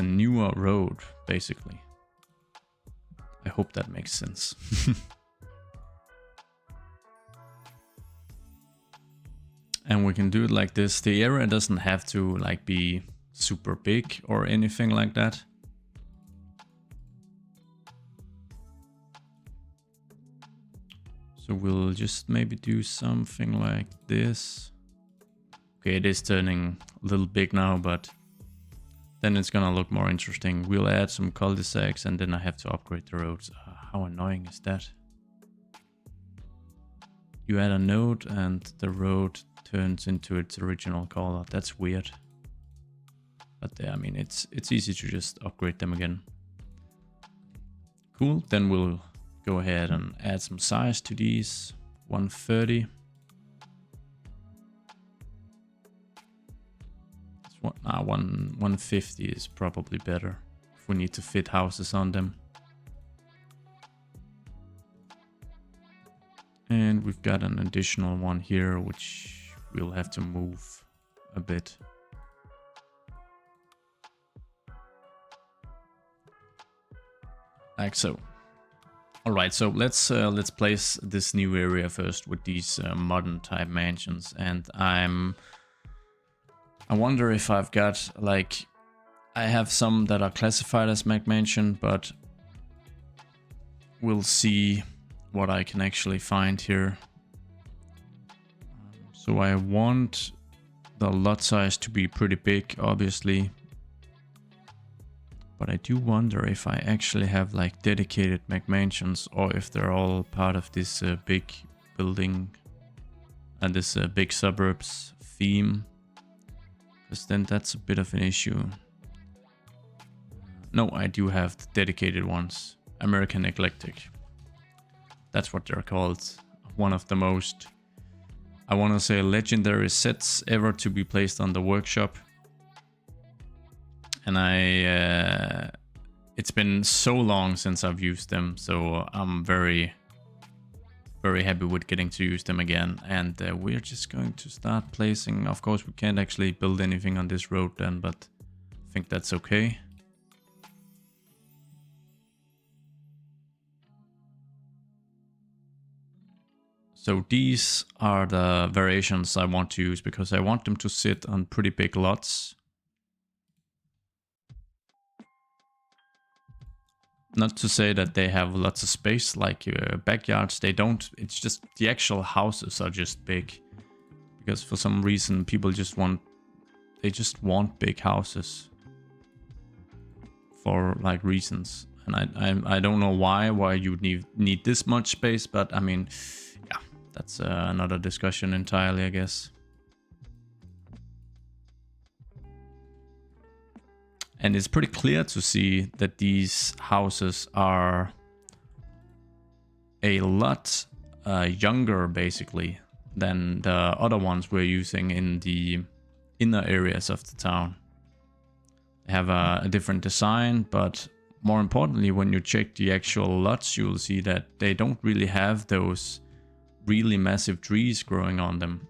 newer road, basically. I hope that makes sense. And we can do it like this. The area doesn't have to like be super big or anything like that. So we'll just maybe do something like this. Okay, it is turning a little big now, but then it's gonna look more interesting. We'll add some cul-de-sacs and then I have to upgrade the roads. How annoying is that? You add a node and the road turns into its original color. That's weird. But yeah, I mean, it's easy to just upgrade them again. Cool, then we'll go ahead and add some size to these. 130. 150 is probably better if we need to fit houses on them. And we've got an additional one here, which we'll have to move a bit. Like so. All right, so let's place this new area first with these modern type mansions, and I wonder if I've got, like, I have some that are classified as McMansion, but we'll see what I can actually find here. So I want the lot size to be pretty big, obviously. But I do wonder if I actually have like dedicated McMansions or if they're all part of this big building and this big suburbs theme. Because then that's a bit of an issue. No, I do have the dedicated ones. American Eclectic. That's what they're called. One of the most, I want to say, legendary sets ever to be placed on the workshop. And it's been so long since I've used them, so I'm very, very happy with getting to use them again. And we're just going to start placing. Of course, we can't actually build anything on this road then, but I think that's okay. So these are the variations I want to use because I want them to sit on pretty big lots. Not to say that they have lots of space, like backyards, they don't. It's just the actual houses are just big. Because for some reason people just want, they just want big houses. For like reasons. And I don't know why you need this much space, but I mean, yeah, that's another discussion entirely, I guess. And it's pretty clear to see that these houses are a lot younger, basically, than the other ones we're using in the inner areas of the town. They have a different design, but more importantly, when you check the actual lots, you'll see that they don't really have those really massive trees growing on them.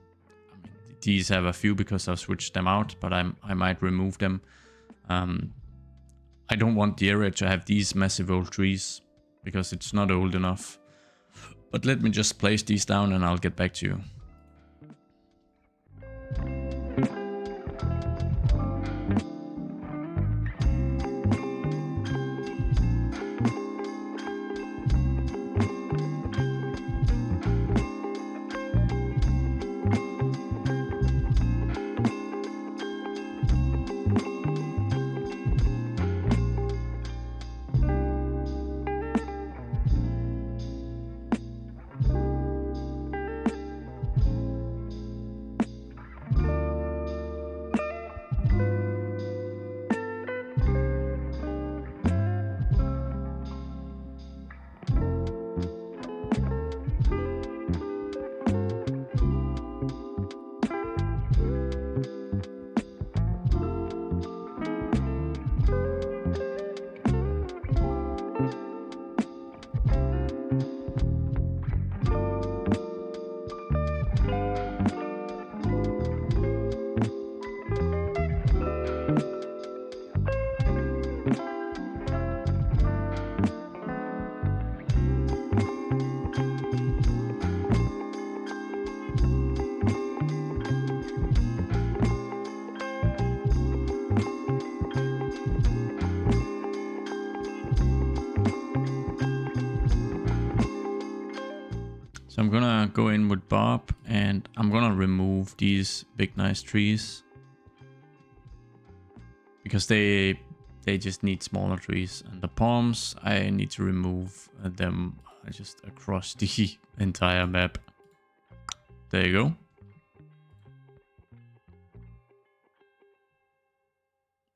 I mean, these have a few because I've switched them out, but I might remove them. I don't want the area to have these massive old trees because it's not old enough. But let me just place these down and I'll get back to you. So I'm gonna go in with Bob and I'm gonna remove these big nice trees because they just need smaller trees, and the palms I need to remove them just across the entire map. There you go.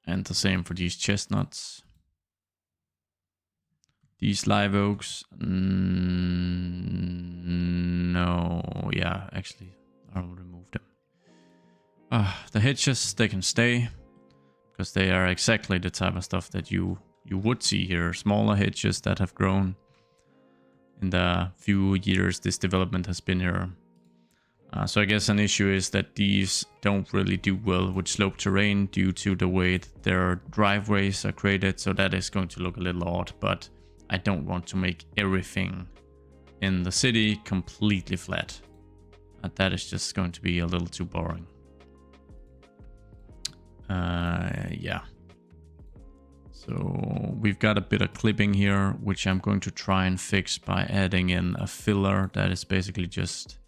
And the same for these chestnuts. These live oaks. No, yeah, actually, I'll remove them. The hedges, they can stay. Because they are exactly the type of stuff that you would see here. Smaller hedges that have grown in the few years this development has been here. So I guess an issue is that these don't really do well with slope terrain due to the way that their driveways are created. So that is going to look a little odd, but I don't want to make everything in the city completely flat. That is just going to be a little too boring. Yeah. So we've got a bit of clipping here, which I'm going to try and fix by adding in a filler that is basically just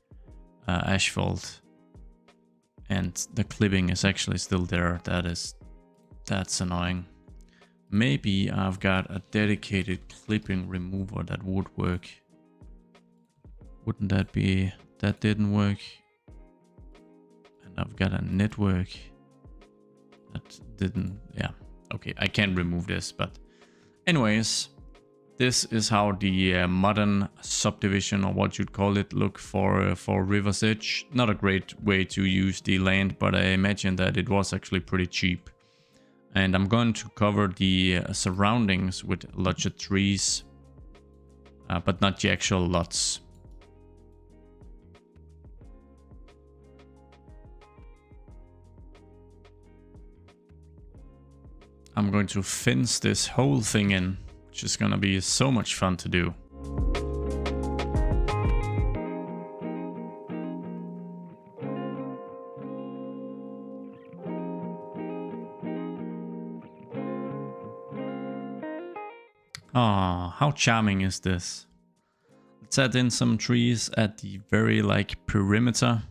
asphalt. And the clipping is actually still there. That's annoying. Maybe I've got a dedicated clipping remover that would work. Wouldn't that be... That didn't work. And I've got a network that didn't... Yeah, okay, I can't remove this, but... Anyways, this is how the modern subdivision, or what you'd call it, look for River's Edge. Not a great way to use the land, but I imagine that it was actually pretty cheap. And I'm going to cover the surroundings with lots of trees, but not the actual lots. I'm going to fence this whole thing in, which is going to be so much fun to do. Ah, how charming is this? Let's add in some trees at the very perimeter.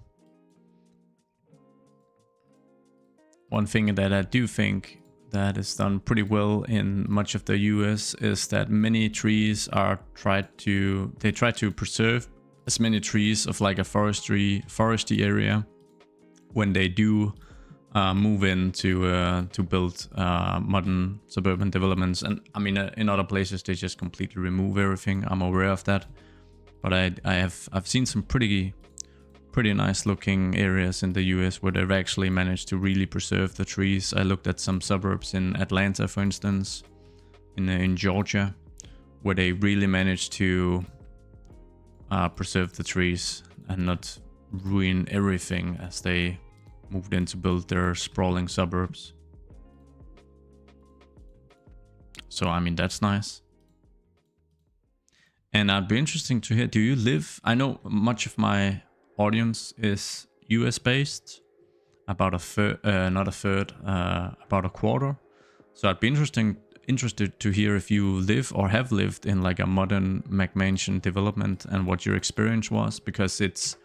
One thing that I do think that is done pretty well in much of the US is that many trees are try to preserve as many trees of a foresty area when they do move in to build modern suburban developments. And I mean, in other places they just completely remove everything. I'm aware of that, but I've seen some pretty nice looking areas in the US where they've actually managed to really preserve the trees. I looked at some suburbs in Atlanta, for instance, in Georgia, where they really managed to preserve the trees and not ruin everything as they moved in to build their sprawling suburbs. So I mean, that's nice. And I'd be interesting to hear, do you live... I know much of my audience is US based, about a third, not a third, about a quarter. So I'd be interested to hear if you live or have lived in a modern McMansion development and what your experience was, because it's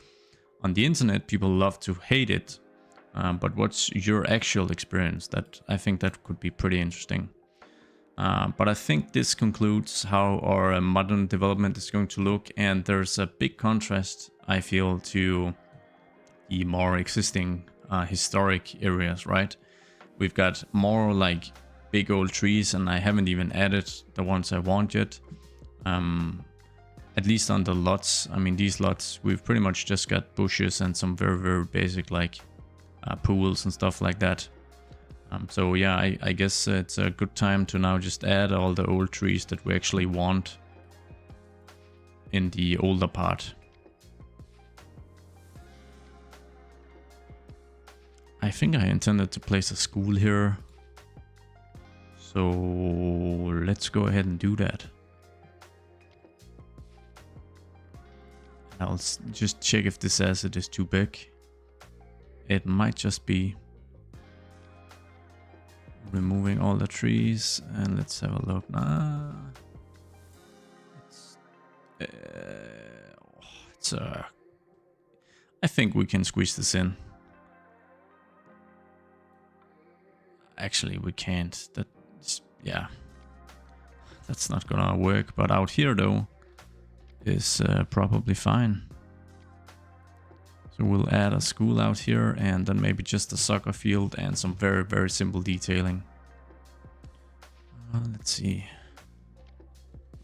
on the internet, people love to hate it. But what's your actual experience? That I think that could be pretty interesting. But I think this concludes how our modern development is going to look, and there's a big contrast, I feel, to the more existing historic areas, right? We've got more big old trees, and I haven't even added the ones I want yet. At least on the lots. I mean, these lots, we've pretty much just got bushes and some very, very basic pools and stuff like that. So yeah, I guess it's a good time to now just add all the old trees that we actually want in the older part. I think I intended to place a school here. So let's go ahead and do that. I'll just check if this asset is too big. It might just be. Removing all the trees, and let's have a look. I think we can squeeze this in. Actually, we can't. Yeah, that's not gonna work. But out here, though, is probably fine. So So we'll add a school out here, and then maybe just a soccer field and some very, very simple detailing. Let's see.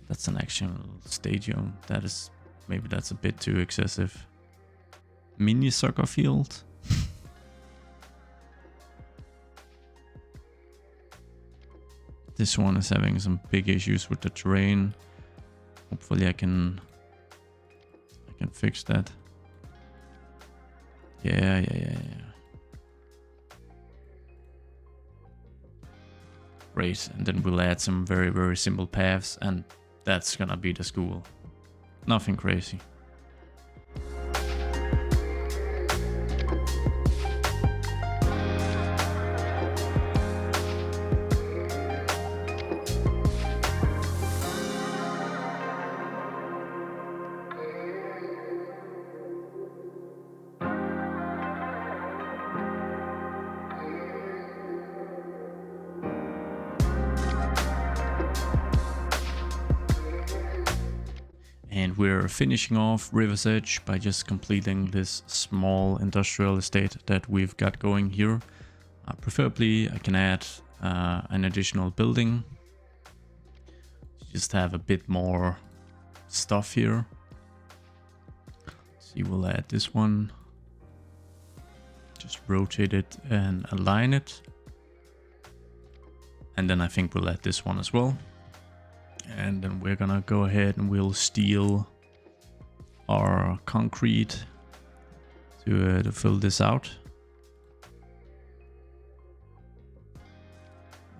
That's an actual stadium. That is, maybe that's a bit too excessive. Mini soccer field. This one is having some big issues with the terrain. Hopefully I can fix that. Yeah. Great, and then we'll add some very, very simple paths, and that's gonna be the school. Nothing crazy. And we're finishing off River's Edge by just completing this small industrial estate that we've got going here. Preferably I can add an additional building. Just have a bit more stuff here. See, we'll add this one. Just rotate it and align it. And then I think we'll add this one as well. And then we're gonna go ahead and we'll steel our concrete to fill this out.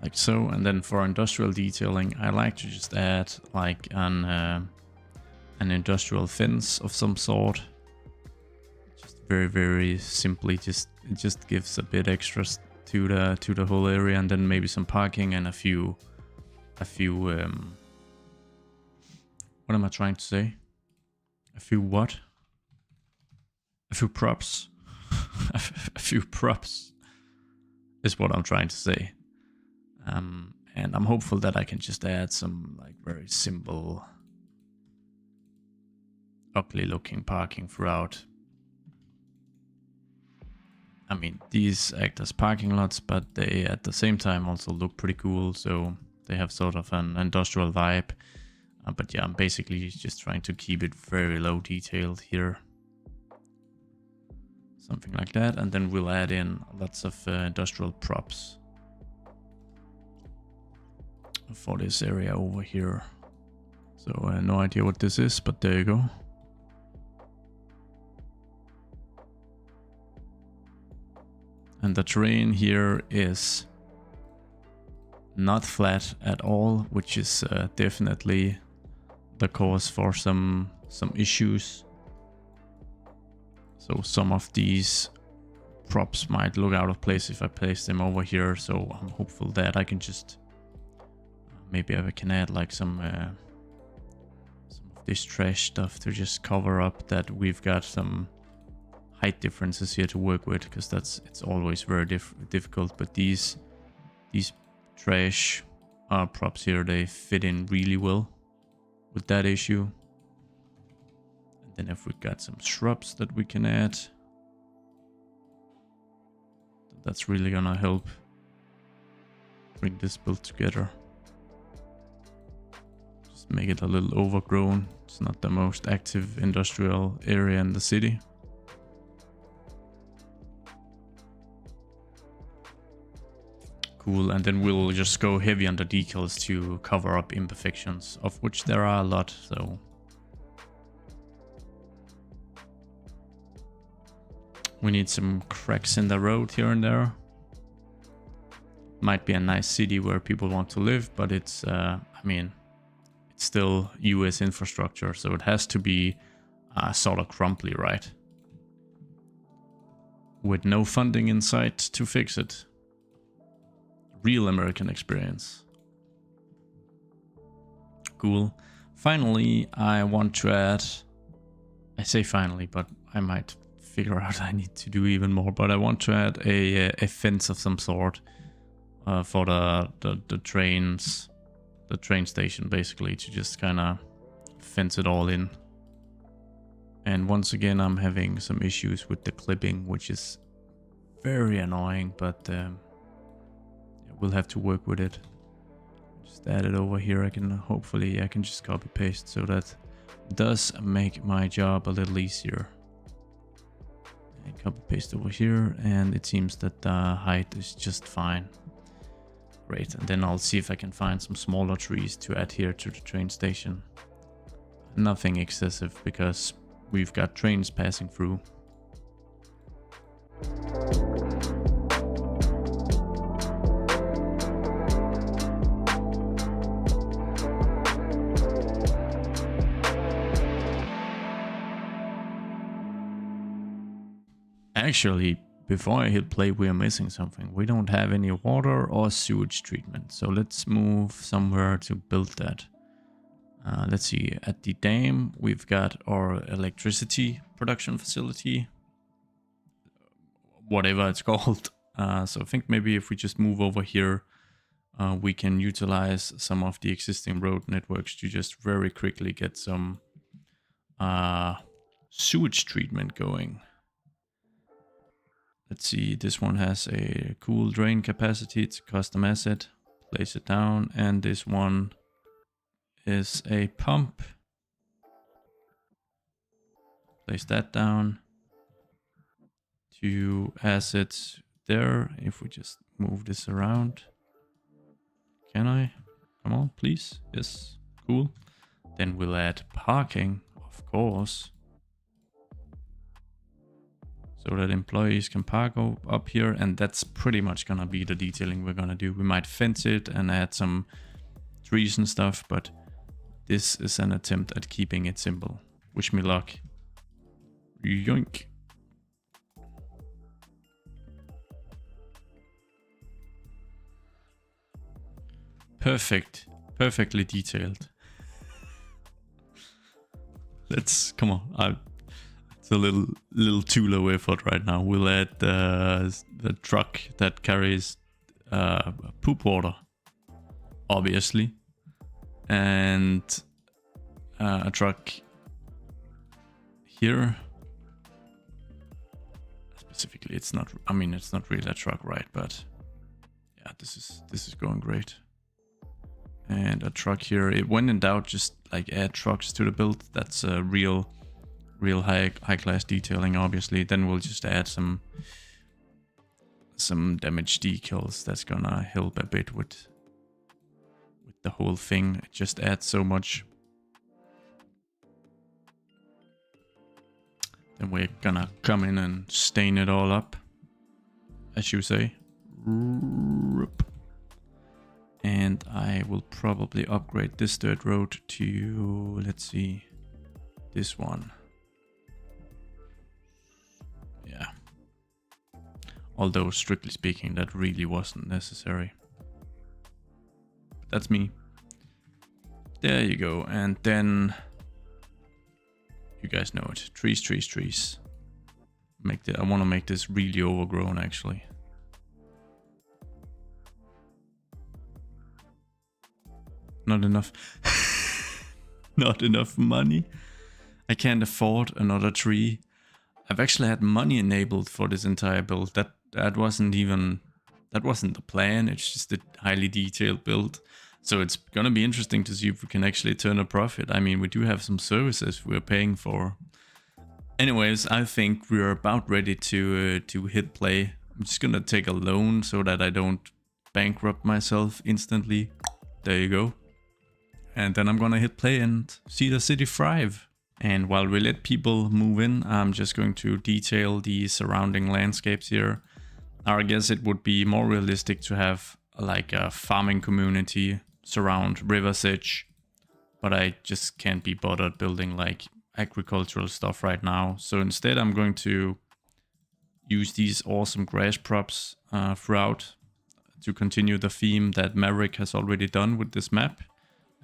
Like so. And then for industrial detailing, I like to just add like an industrial fence of some sort. Just very, very simply, it just gives a bit extra to the whole area, and then maybe some parking and a few what am I trying to say? A few what? A few props. A few props is what I'm trying to say. And I'm hopeful that I can just add some like very simple, ugly looking parking throughout. I mean, these act as parking lots, but they at the same time also look pretty cool. So they have sort of an industrial vibe. But yeah, I'm basically just trying to keep it very low detailed here. Something like that. And then we'll add in lots of industrial props for this area over here. So no idea what this is, but there you go. And the terrain here is not flat at all, which is definitely the cause for some issues. So some of these props might look out of place if I place them over here. So I'm hopeful that I can just maybe I can add like some of this trash stuff to just cover up that we've got some height differences here to work with, because it's always very difficult. But these trash props here, they fit in really well with that issue. And then if we've got some shrubs that we can add, that's really gonna help bring this build together. Just make it a little overgrown. It's not the most active industrial area in the city. Cool, and then we'll just go heavy on the decals to cover up imperfections, of which there are a lot, so. We need some cracks in the road here and there. Might be a nice city where people want to live, but it's, I mean, it's still US infrastructure, so it has to be sort of crumbly, right? With no funding in sight to fix it. Real American experience. Cool. Finally, I want to add, I say finally, but I might figure out I need to do even more, but I want to add a fence of some sort for the trains, the train station basically, to just kind of fence it all in. And once again, I'm having some issues with the clipping, which is very annoying, but we'll have to work with it. Just add it over here. Hopefully I can just copy paste, so that does make my job a little easier. And copy paste over here, and it seems that the height is just fine. Great, and then I'll see if I can find some smaller trees to add here to the train station. Nothing excessive, because we've got trains passing through. Actually, before I hit play, we are missing something. We don't have any water or sewage treatment. So let's move somewhere to build that. Let's see, at the dam, we've got our electricity production facility. Whatever it's called. So I think maybe if we just move over here, we can utilize some of the existing road networks to just very quickly get some sewage treatment going. Let's see, this one has a cool drain capacity. It's a custom asset. Place it down. And this one is a pump. Place that down. 2 assets there. If we just move this around. Can I? Come on, please. Yes, cool. Then we'll add parking, of course. So that employees can park up here, and that's pretty much gonna be the detailing we're gonna do. We might fence it and add some trees and stuff, but this is an attempt at keeping it simple. Wish me luck. Yoink. Perfect. Perfectly detailed. Let's, come on. It's a little too low effort right now. We'll add the truck that carries poop water, obviously, and a truck here. Specifically, it's not. I mean, it's not really a truck, right? But yeah, this is going great. And a truck here. When in doubt, just like add trucks to the build. That's a real high class detailing, obviously. Then we'll just add some damage decals. That's gonna help a bit with the whole thing. It just adds so much. Then we're gonna come in and stain it all up, as you say. And I will probably upgrade this dirt road to, let's see, this one. Yeah. Although, strictly speaking, that really wasn't necessary. But that's me. There you go. And then, you guys know it. Trees, trees, trees. I want to make this really overgrown, actually. Not enough. Not enough money. I can't afford another tree. I've actually had money enabled for this entire build. That wasn't the plan. It's just a highly detailed build. So it's gonna be interesting to see if we can actually turn a profit. I mean, we do have some services we're paying for. Anyways, I think we're about ready to hit play. I'm just gonna take a loan so that I don't bankrupt myself instantly. There you go. And then I'm gonna hit play and see the city thrive. And while we let people move in, I'm just going to detail the surrounding landscapes here. Now, I guess it would be more realistic to have like a farming community surround River's Edge, but I just can't be bothered building like agricultural stuff right now. So instead, I'm going to use these awesome grass props throughout to continue the theme that Maverick has already done with this map.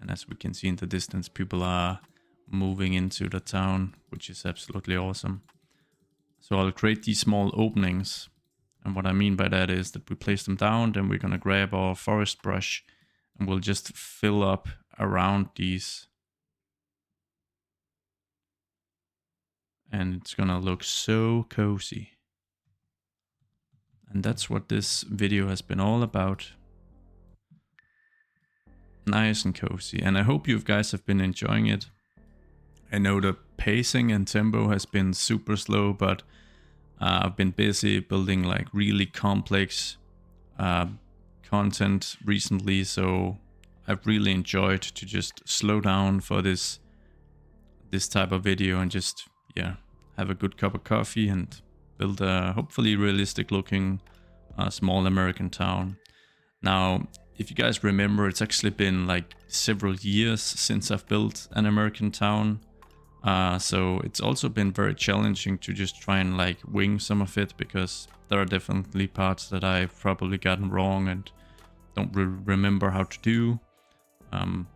And as we can see in the distance, people are moving into the town, which is absolutely awesome. So I'll create these small openings. And what I mean by that is that we place them down, then we're going to grab our forest brush and we'll just fill up around these. and it's gonna look so cozy. And that's what this video has been all about. Nice and cozy, and I hope you guys have been enjoying it. I know the pacing and tempo has been super slow, but I've been busy building like really complex content recently, so I've really enjoyed to just slow down for this type of video and just, yeah, have a good cup of coffee and build a hopefully realistic looking small American town. Now, if you guys remember, it's actually been like several years since I've built an American town. So it's also been very challenging to just try and like wing some of it, because there are definitely parts that I've probably gotten wrong and don't remember how to do.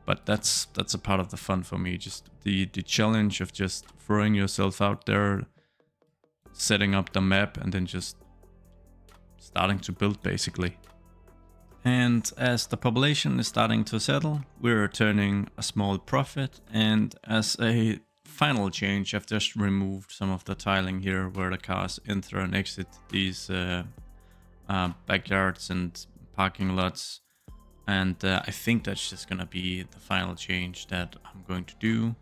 But that's a part of the fun for me, just the challenge of just throwing yourself out there, setting up the map, and then just starting to build basically. And as the population is starting to settle, we're turning a small profit, and as a final change, I've just removed some of the tiling here where the cars enter and exit these backyards and parking lots. And I think that's just gonna be the final change that I'm going to do.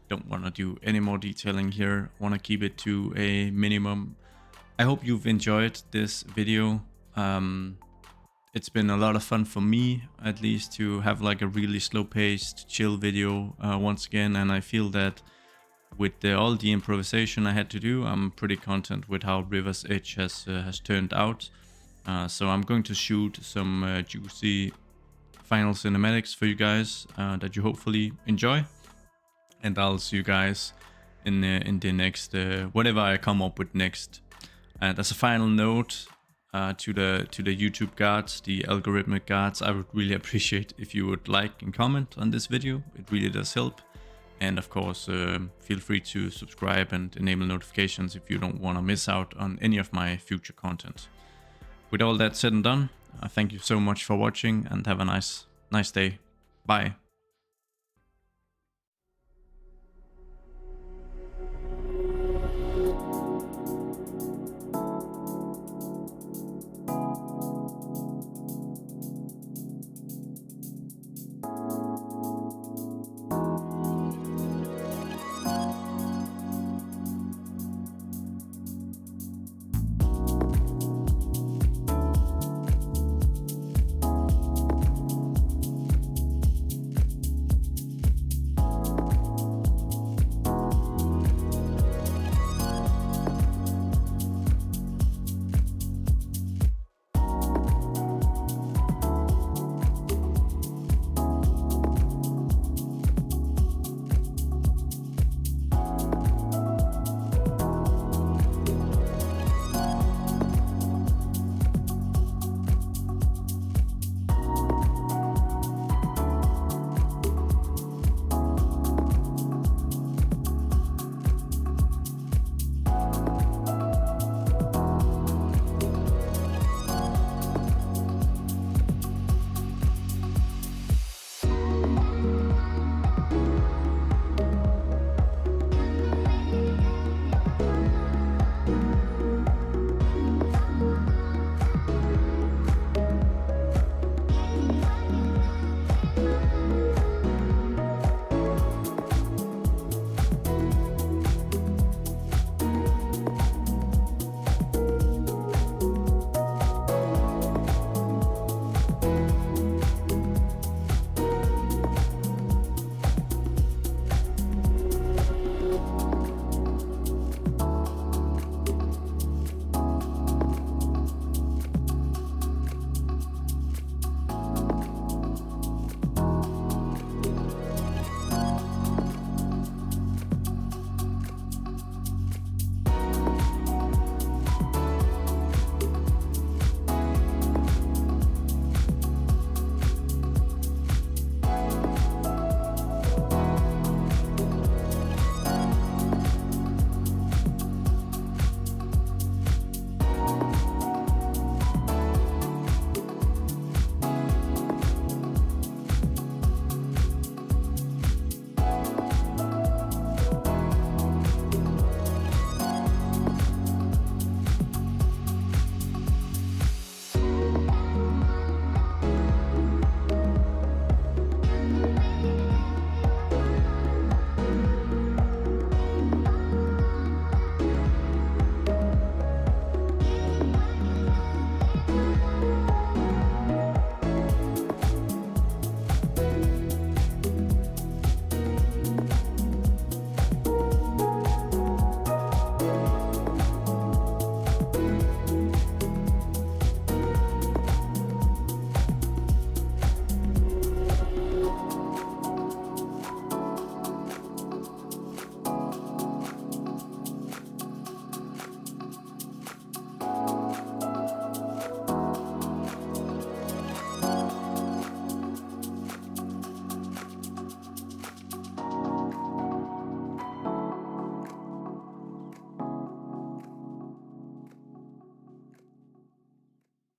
Don't want to do any more detailing here. Want to keep it to a minimum. I hope you've enjoyed this video. It's been a lot of fun for me, at least, to have like a really slow-paced, chill video once again. And I feel that with all the improvisation I had to do, I'm pretty content with how River's Edge has turned out. So I'm going to shoot some juicy final cinematics for you guys that you hopefully enjoy, and I'll see you guys in the next whatever I come up with next. And as a final note to the YouTube gods, the algorithmic gods, I would really appreciate if you would like and comment on this video. It really does help. And of course, feel free to subscribe and enable notifications if you don't want to miss out on any of my future content. With all that said and done, thank you so much for watching, and have a nice day. Bye.